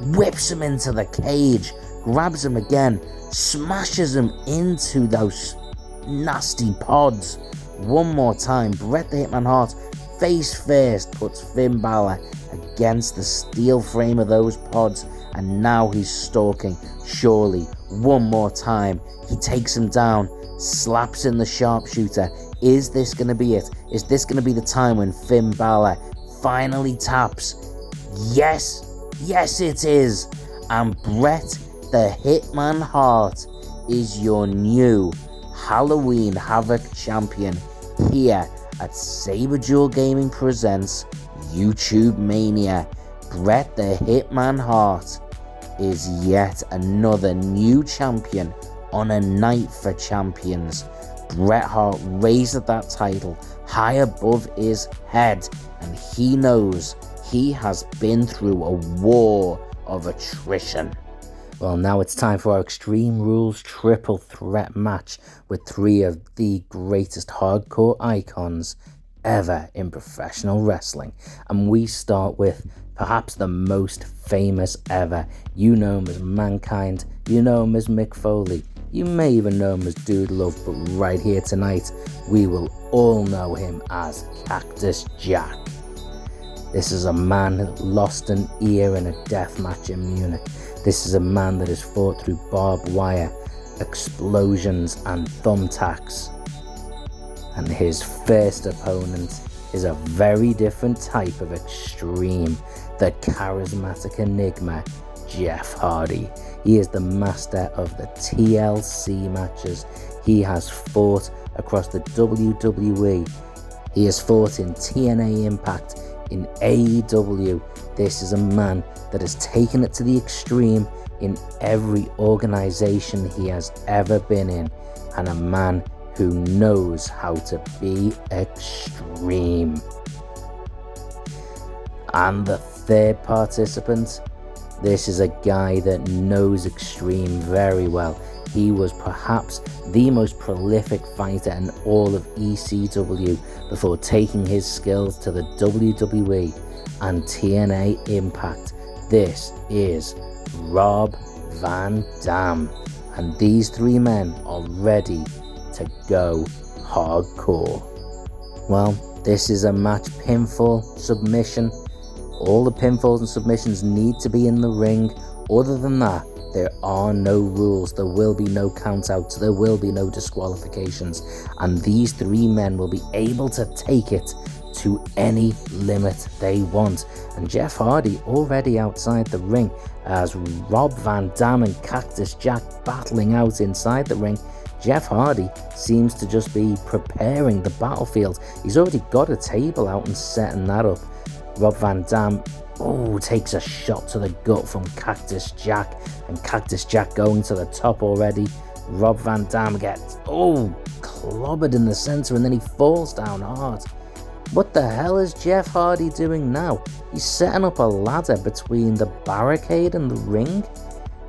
whips him into the cage, grabs him again, smashes him into those nasty pods. One more time, Bret the Hitman Hart face first puts Finn Balor against the steel frame of those pods, and now he's stalking. Surely, one more time, he takes him down, slaps in the sharpshooter. Is this going to be it? Is this going to be the time when Finn Balor finally taps? Yes, it is. And Bret the Hitman Hart is your new Halloween Havoc champion here at SaberduelGaming presents YouTubeMania. Bret the Hitman Hart is yet another new champion on a night for champions. Bret Hart raised that title high above his head, and he knows he has been through a war of attrition. Well, now it's time for our Extreme Rules triple threat match with three of the greatest hardcore icons ever in professional wrestling. And we start with perhaps the most famous ever. You know him as Mankind, you know him as Mick Foley, you may even know him as Dude Love, but right here tonight, we will all know him as Cactus Jack. This is a man who lost an ear in a death match in Munich. This is a man that has fought through barbed wire, explosions and thumbtacks. And his first opponent is a very different type of extreme, the charismatic enigma, Jeff Hardy. He is the master of the TLC matches. He has fought across the WWE. He has fought in TNA Impact, in AEW. This is a man that has taken it to the extreme in every organization he has ever been in, and a man who knows how to be extreme. And the third participant, this is a guy that knows extreme very well. He was perhaps the most prolific fighter in all of ECW before taking his skills to the WWE and TNA Impact. This is Rob Van Dam, and these three men are ready to go hardcore. Well, this is a match pinfall submission. All the pinfalls and submissions need to be in the ring. Other than that, there are no rules. There will be no countouts. There will be no disqualifications. And these three men will be able to take it to any limit they want. And Jeff Hardy already outside the ring, as Rob Van Dam and Cactus Jack battling out inside the ring. Jeff Hardy seems to just be preparing the battlefield. He's already got a table out and setting that up. Rob Van Dam takes a shot to the gut from Cactus Jack, and Cactus Jack going to the top already. Rob Van Dam gets clobbered in the center, and then he falls down hard. What the hell is Jeff Hardy doing now? He's setting up a ladder between the barricade and the ring,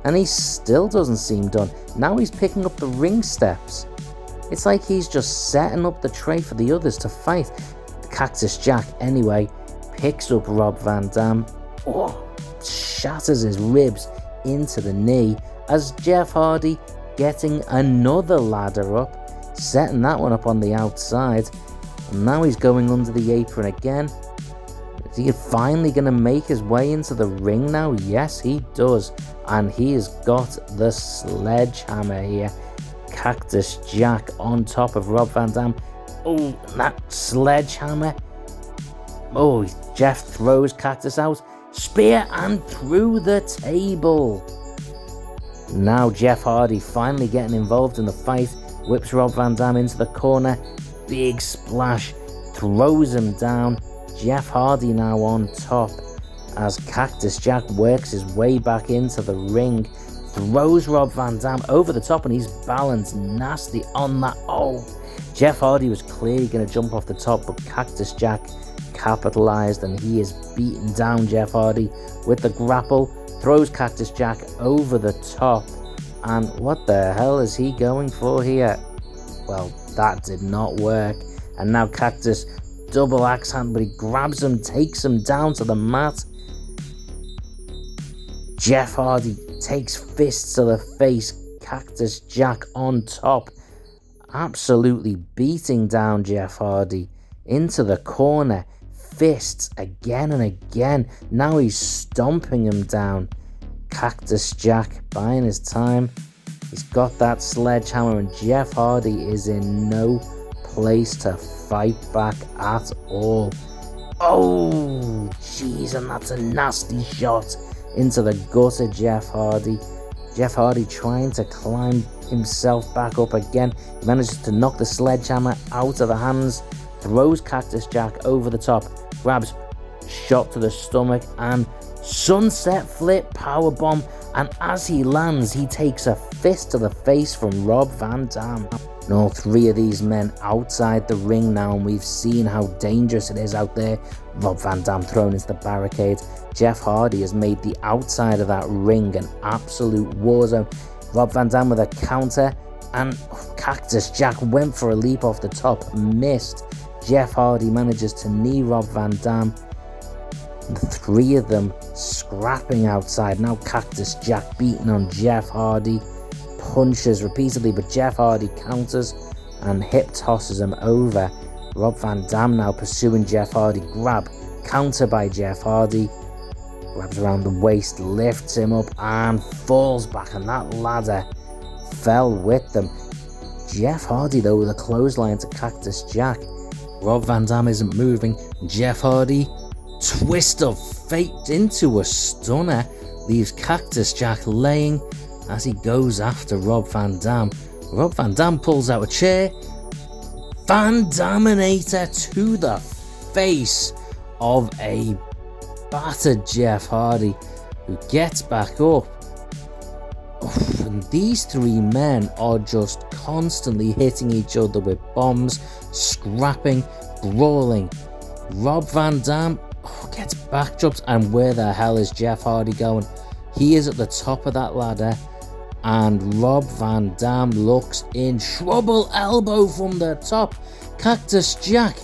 and he still doesn't seem done. Now he's picking up the ring steps. It's like he's just setting up the tray for the others to fight. Cactus Jack, anyway, picks up Rob Van Dam, shatters his ribs into the knee, as Jeff Hardy getting another ladder up, setting that one up on the outside, and now he's going under the apron again. Is he finally going to make his way into the ring now? Yes, he does, and he has got the sledgehammer here. Cactus Jack on top of Rob Van Dam. That sledgehammer. Jeff throws Cactus out. Spear and through the table. Now Jeff Hardy finally getting involved in the fight. Whips Rob Van Dam into the corner. Big splash. Throws him down. Jeff Hardy now on top, as Cactus Jack works his way back into the ring. Throws Rob Van Dam over the top, and he's balanced nasty on that. Jeff Hardy was clearly going to jump off the top, but Cactus Jack capitalized, and he is beating down Jeff Hardy with the grapple. Throws Cactus Jack over the top, and what the hell is he going for here? Well, that did not work, and now Cactus double axe hand, but he grabs him, takes him down to the mat. Jeff Hardy takes fists to the face. Cactus Jack on top, absolutely beating down Jeff Hardy into the corner. Fists again and again. Now he's stomping him down. Cactus Jack buying his time. He's got that sledgehammer, and Jeff Hardy is in no place to fight back at all. Jeez, and that's a nasty shot into the gut of Jeff Hardy. Jeff Hardy trying to climb himself back up again. He manages to knock the sledgehammer out of the hands. Throws Cactus Jack over the top. Grabs shot to the stomach and sunset flip powerbomb. And as he lands, he takes a fist to the face from Rob Van Dam. And all three of these men outside the ring now, and we've seen how dangerous it is out there. Rob Van Dam thrown into the barricade. Jeff Hardy has made the outside of that ring an absolute war zone. Rob Van Dam with a counter, and Cactus Jack went for a leap off the top, missed. Jeff Hardy manages to knee Rob Van Dam. The three of them scrapping outside. Now Cactus Jack beating on Jeff Hardy. Punches repeatedly, but Jeff Hardy counters and hip tosses him over. Rob Van Dam now pursuing Jeff Hardy. Grab, counter by Jeff Hardy. Grabs around the waist, lifts him up and falls back, and that ladder fell with them. Jeff Hardy though with a clothesline to Cactus Jack. Rob Van Dam isn't moving. Jeff Hardy, twist of fate into a stunner, leaves Cactus Jack laying as he goes after Rob Van Dam. Rob Van Dam pulls out a chair. Van Daminator to the face of a battered Jeff Hardy, who gets back up. And these three men are just constantly hitting each other with bombs, scrapping, brawling. Rob Van Dam gets backdropped, and where the hell is Jeff Hardy going? He is at the top of that ladder, and Rob Van Dam looks in trouble. Elbow from the top. Cactus Jack,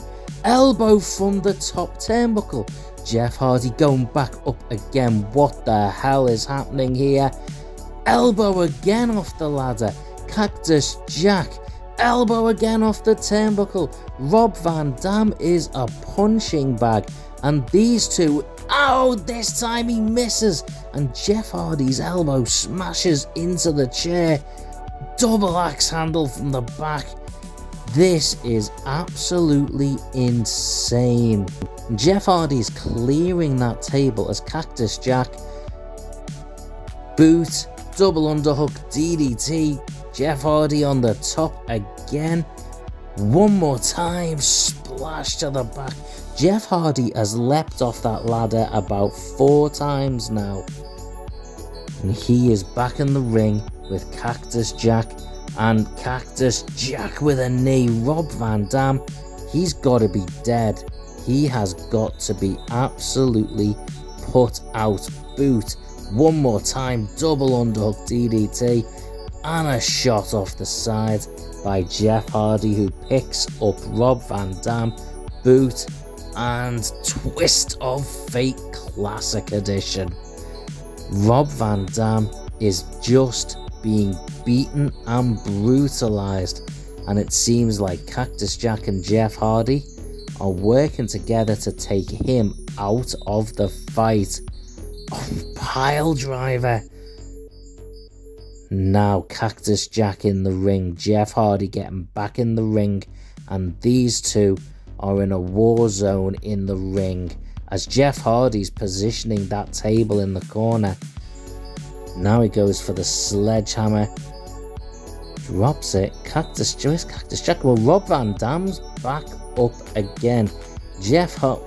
elbow from the top turnbuckle. Jeff Hardy going back up again. What the hell is happening here? Elbow again off the ladder. Cactus Jack, elbow again off the turnbuckle. Rob Van Dam is a punching bag, and these two, this time he misses, and Jeff Hardy's elbow smashes into the chair. Double axe handle from the back. This is absolutely insane. Jeff Hardy's clearing that table as Cactus Jack, boot, double underhook, DDT. Jeff Hardy on the top again. One more time, splash to the back. Jeff Hardy has leapt off that ladder about 4 times now. And he is back in the ring with Cactus Jack. And Cactus Jack with a knee. Rob Van Dam, he's got to be dead. He has got to be absolutely put out. Boot. One more time, double underhook DDT. And a shot off the side by Jeff Hardy, who picks up Rob Van Dam. Boot and twist of fate classic edition. Rob Van Dam is just being beaten and brutalized, and it seems like Cactus Jack and Jeff Hardy are working together to take him out of the fight. Pile driver. Now Cactus Jack in the ring, Jeff Hardy getting back in the ring, and these two are in a war zone in the ring as Jeff Hardy's positioning that table in the corner. Now he goes for the sledgehammer, drops it. Cactus Jack. Well, Rob Van Dam's back up again. Jeff Hardy.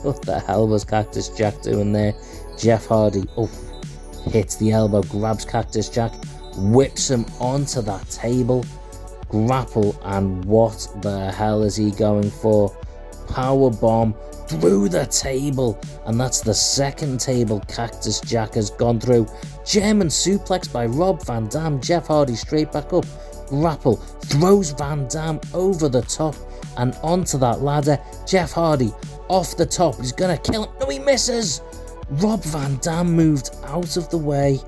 What the hell was Cactus Jack doing there? Jeff Hardy hits the elbow, grabs Cactus Jack, whips him onto that table. Grapple, and what the hell is he going for? Power bomb through the table, and that's the second table Cactus Jack has gone through. German suplex by Rob Van Dam. Jeff Hardy straight back up. Grapple, throws Van Dam over the top and onto that ladder. Jeff Hardy off the top. He's gonna kill him. No, he misses. Rob Van Dam moved out of the way,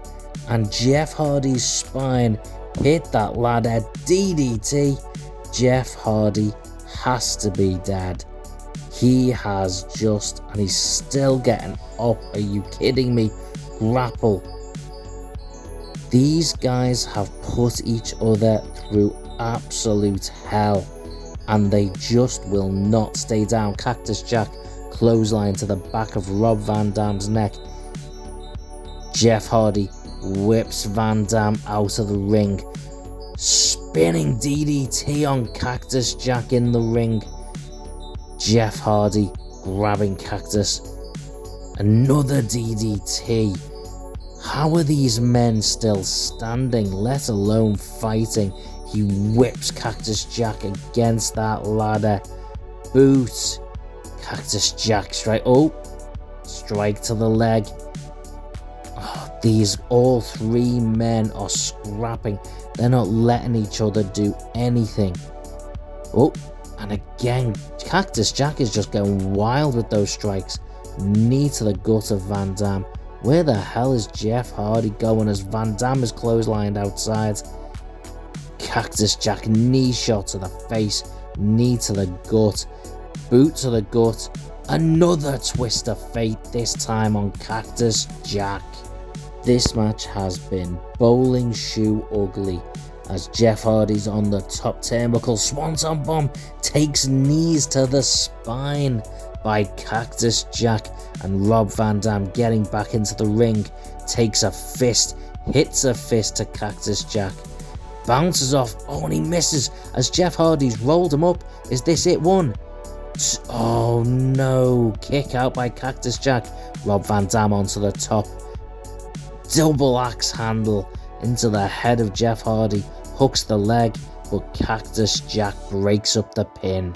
and Jeff Hardy's spine hit that ladder. DDT. Jeff Hardy has to be dead. He has just, and he's still getting up. Are you kidding me? Grapple. These guys have put each other through absolute hell, and they just will not stay down. Cactus Jack, clothesline to the back of Rob Van Dam's neck. Jeff Hardy whips Van Dam out of the ring. Spinning DDT on Cactus Jack in the ring. Jeff Hardy grabbing Cactus. Another DDT. How are these men still standing, let alone fighting? He whips Cactus Jack against that ladder. Boot. Cactus Jack strike. Strike to the leg. These all three men are scrapping. They're not letting each other do anything. And again, Cactus Jack is just going wild with those strikes. Knee to the gut of Van Dam. Where the hell is Jeff Hardy going as Van Dam is clotheslined outside? Cactus Jack, knee shot to the face, knee to the gut, boot to the gut. Another twist of fate, this time on Cactus Jack. This match has been bowling shoe ugly, as Jeff Hardy's on the top turnbuckle. Swanton bomb takes knees to the spine by Cactus Jack, and Rob Van Dam getting back into the ring, takes a fist, hits a fist to Cactus Jack, bounces off, oh, and he misses as Jeff Hardy's rolled him up. Is this it? One? Oh no, kick out by Cactus Jack. Rob Van Dam onto the top, double axe handle into the head of Jeff Hardy, hooks the leg, but Cactus Jack breaks up the pin.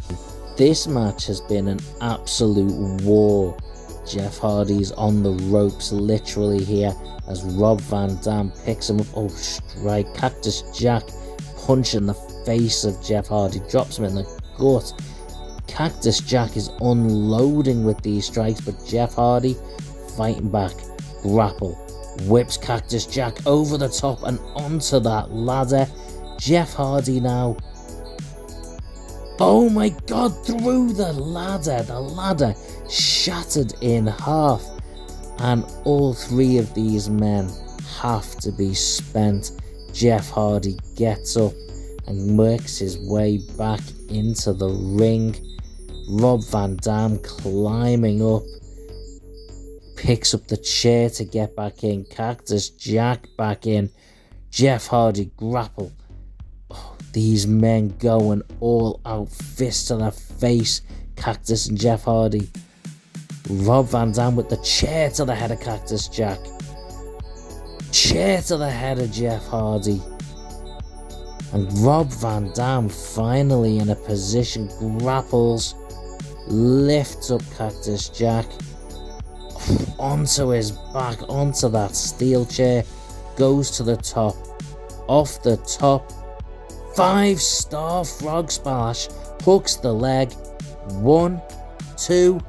This match has been an absolute war. Jeff Hardy's on the ropes literally here as Rob Van Dam picks him up. Oh, strike. Cactus Jack punch in the face of Jeff Hardy, drops him in the gut. Cactus Jack is unloading with these strikes, but Jeff Hardy fighting back. Grapple, whips Cactus Jack over the top and onto that ladder. Jeff Hardy now, oh my god, through the ladder shattered in half, and all three of these men have to be spent. Jeff Hardy gets up and works his way back into the ring. Rob Van Dam climbing up, picks up the chair to get back in. Cactus Jack back in. Jeff Hardy grapple. Oh, these men going all out, fist to the face. Cactus and Jeff Hardy. Rob Van Dam with the chair to the head of Cactus Jack. Chair to the head of Jeff Hardy. And Rob Van Dam finally in a position, grapples, lifts up Cactus Jack onto his back, onto that steel chair, goes to the top, off the top, 5-star frog splash, hooks the leg, 1, 2,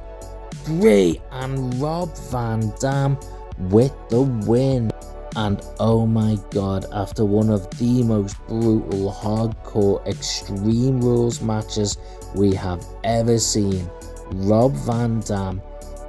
3, and Rob Van Dam with the win. And oh my god, after one of the most brutal, hardcore, Extreme Rules matches we have ever seen, Rob Van Dam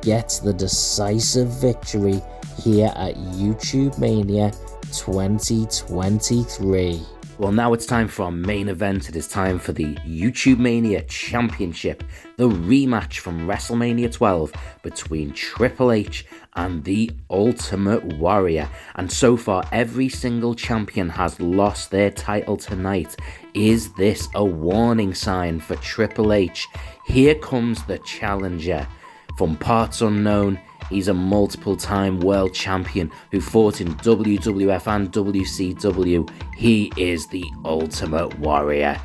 gets the decisive victory here at YouTubeMania 2023. Well, now it's time for our main event. It is time for the YouTubeMania Championship, the rematch from WrestleMania 12 between Triple H and the Ultimate Warrior. And so far, every single champion has lost their title tonight. Is this a warning sign for Triple H? Here comes the challenger. From parts unknown, he's a multiple-time world champion who fought in WWF and WCW. He is the Ultimate Warrior,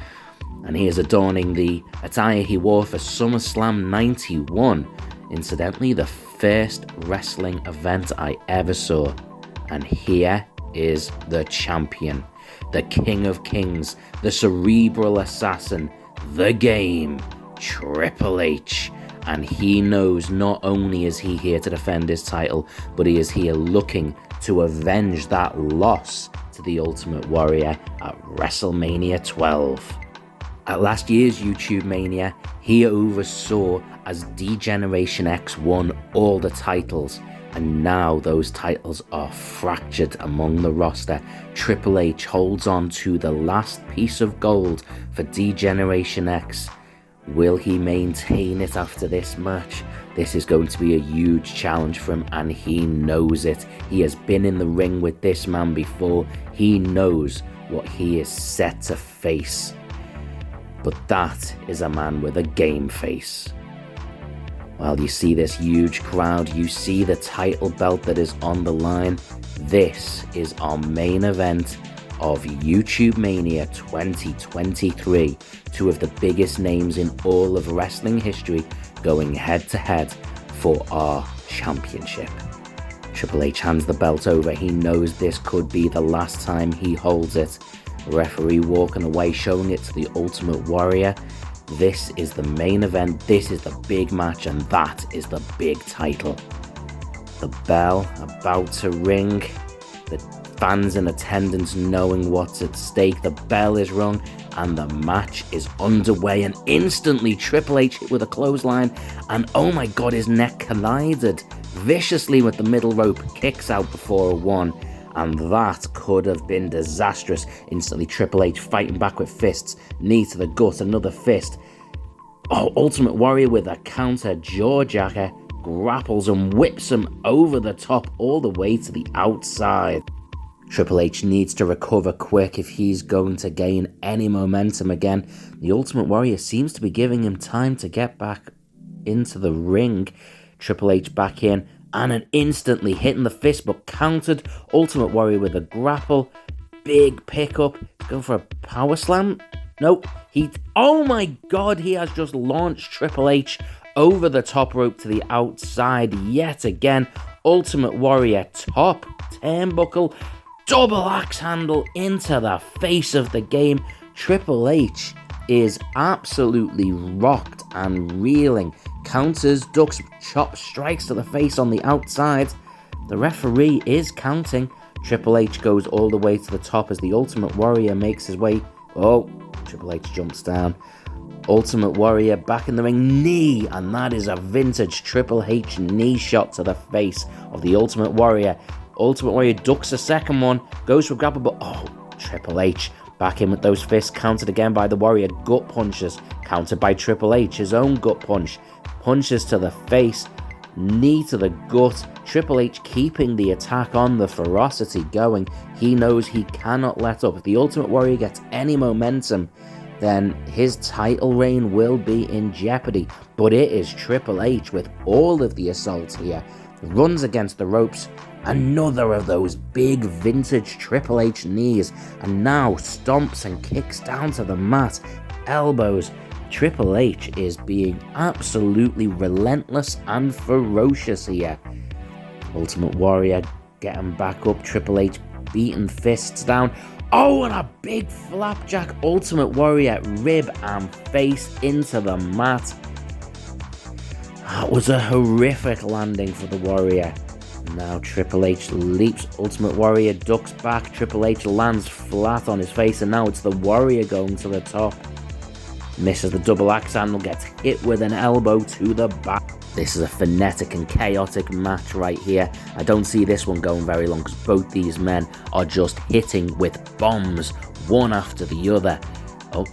and he is adorning the attire he wore for SummerSlam 91. Incidentally, the first wrestling event I ever saw. And here is the champion, the King of Kings, the cerebral assassin, the Game, Triple H. And he knows not only is he here to defend his title, but he is here looking to avenge that loss to the Ultimate Warrior at WrestleMania 12. At last year's YouTubeMania, he oversaw as D-Generation X won all the titles, and now those titles are fractured among the roster. Triple H holds on to the last piece of gold for D-Generation X. Will he maintain it after this match? This is going to be a huge challenge for him, and he knows it. He has been in the ring with this man before. He knows what he is set to face. But that is a man with a game face. Well, you see this huge crowd, you see the title belt that is on the line. This is our main event of YouTubeMania 2023. Two of the biggest names in all of wrestling history going head to head for our championship. Triple H hands the belt over. He knows this could be the last time he holds it. Referee walking away, showing it to the Ultimate Warrior. This is the main event, this is the big match, and that is the big title. The bell about to ring, the fans in attendance knowing what's at stake. The bell is rung and the match is underway, and instantly Triple H hit with a clothesline, and oh my god, his neck collided viciously with the middle rope, kicks out before a 1, and that could have been disastrous. Instantly, Triple H fighting back with fists, knee to the gut, another fist. Oh, Ultimate Warrior with a counter jawjacker, grapples and whips him over the top all the way to the outside. Triple H needs to recover quick if he's going to gain any momentum again. The Ultimate Warrior seems to be giving him time to get back into the ring. Triple H back in, and an instantly hitting the fist, but countered. Ultimate Warrior with a grapple. Big pickup. Going for a power slam? No, oh my god, he has just launched Triple H over the top rope to the outside yet again. Ultimate Warrior top turnbuckle. Double axe handle into the face of the game. Triple H is absolutely rocked and reeling. Counters, ducks, chops, strikes to the face on the outside. The referee is counting. Triple H goes all the way to the top as the Ultimate Warrior makes his way. Oh, Triple H jumps down. Ultimate Warrior back in the ring, knee, and that is a vintage Triple H knee shot to the face of the Ultimate Warrior. Ultimate Warrior ducks a second one, goes for a grapple, but oh, Triple H back in with those fists, countered again by the Warrior. Gut punches, countered by Triple H, his own gut punch. Punches to the face, knee to the gut. Triple H keeping the attack on, the ferocity going. He knows he cannot let up. If the Ultimate Warrior gets any momentum, then his title reign will be in jeopardy. But it is Triple H with all of the assaults here. Runs against the ropes. Another of those big vintage Triple H knees. And now stomps and kicks down to the mat. Elbows. Triple H is being absolutely relentless and ferocious here. Ultimate Warrior getting back up. Triple H beating fists down. Oh, and a big flapjack. Ultimate Warrior rib and face into the mat. That was a horrific landing for the Warrior. Now Triple H leaps. Ultimate Warrior ducks back. Triple H lands flat on his face, and now it's the Warrior going to the top. Misses the double axe handle, gets hit with an elbow to the back. This is a frenetic and chaotic match right here. I don't see this one going very long because both these men are just hitting with bombs, one after the other. Oh,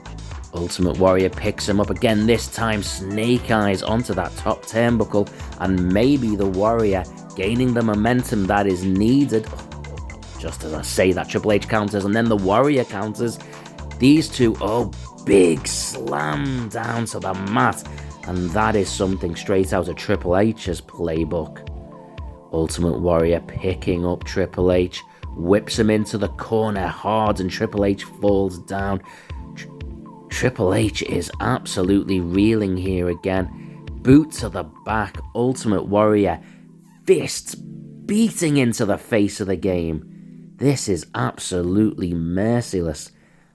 Ultimate Warrior picks him up again, this time Snake Eyes onto that top turnbuckle, and maybe the Warrior gaining the momentum that is needed. Just as I say that, Triple H counters, and then the Warrior counters. These two, oh, big slam down to the mat, and that is something straight out of Triple H's playbook. Ultimate Warrior picking up Triple H, whips him into the corner hard, and Triple H falls down. Triple H is absolutely reeling here again. Boot to the back. Ultimate Warrior fists beating into the face of the game. This is absolutely merciless.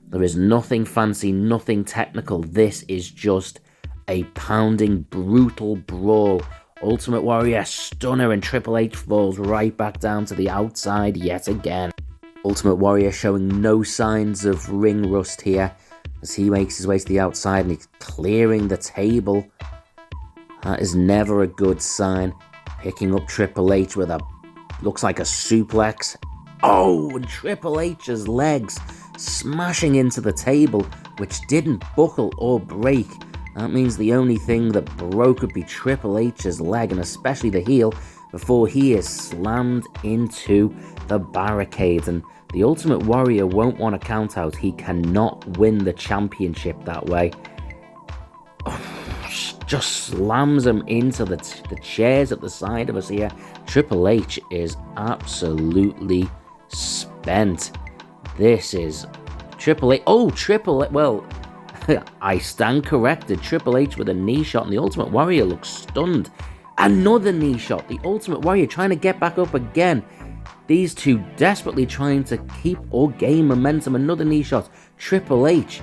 There is nothing fancy, nothing technical. This is just a pounding, brutal brawl. Ultimate Warrior stunner, and Triple H falls right back down to the outside yet again. Ultimate Warrior showing no signs of ring rust here as he makes his way to the outside and he's clearing the table. That is never a good sign. Picking up Triple H with looks like a suplex. Oh, and Triple H's legs smashing into the table, which didn't buckle or break. That means the only thing that broke would be Triple H's leg, and especially the heel, before he is slammed into the barricade. And the Ultimate Warrior won't want to count out. He cannot win the championship that way. Just slams him into the chairs at the side of us here. Triple H is absolutely spent. This is Triple H. Oh, Triple H. Well, I stand corrected. Triple H with a knee shot, and the Ultimate Warrior looks stunned. Another knee shot. The Ultimate Warrior trying to get back up again. These two desperately trying to keep or gain momentum. Another knee shot. Triple H.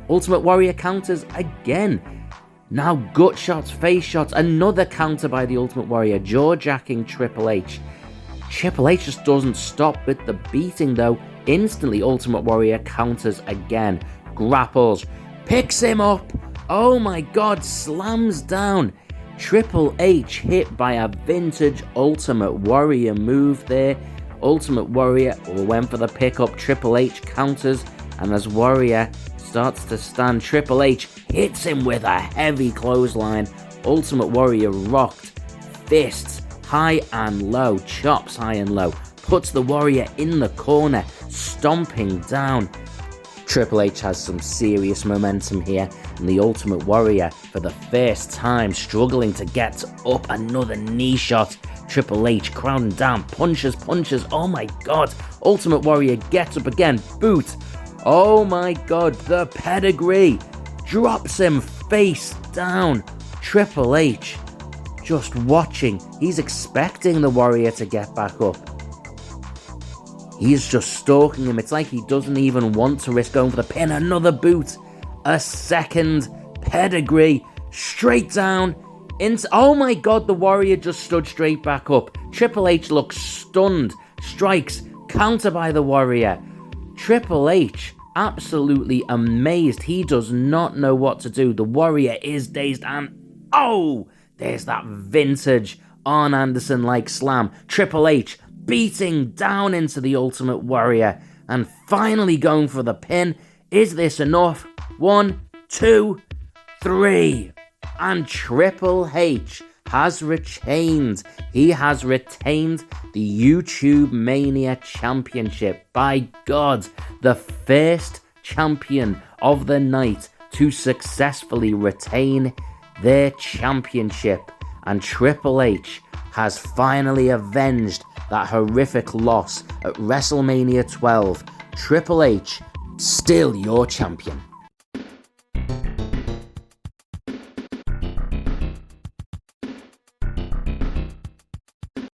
Ultimate Warrior counters again. Now gut shots, face shots. Another counter by the Ultimate Warrior. Jaw-jacking Triple H. Triple H just doesn't stop with the beating though. Instantly Ultimate Warrior counters again. Grapples. Picks him up. Oh my god. Slams down. Triple H hit by a vintage Ultimate Warrior move there. Ultimate Warrior went for the pickup. Triple H counters, and as Warrior starts to stand, Triple H hits him with a heavy clothesline. Ultimate Warrior rocked, fists high and low, chops high and low, puts the Warrior in the corner, stomping down. Triple H has some serious momentum here, and the Ultimate Warrior, for the first time, struggling to get up. Another knee shot. Triple H crowding down, punches, oh my god. Ultimate Warrior gets up again, boot. Oh my god, the pedigree. Drops him face down. Triple H just watching. He's expecting the Warrior to get back up. He's just stalking him. It's like he doesn't even want to risk going for the pin. Another boot. A second pedigree. Straight down. Oh my god, the Warrior just stood straight back up. Triple H looks stunned. Strikes. Counter by the Warrior. Triple H absolutely amazed. He does not know what to do. The Warrior is dazed, and oh, there's that vintage Arn Anderson-like slam. Triple H beating down into the Ultimate Warrior and finally going for the pin. Is this enough? 1, 2, 3. And Triple H has retained. He has retained the YouTubeMania Championship. By God, the first champion of the night to successfully retain their championship. And Triple H has finally avenged that horrific loss at WrestleMania 12. Triple H, still your champion.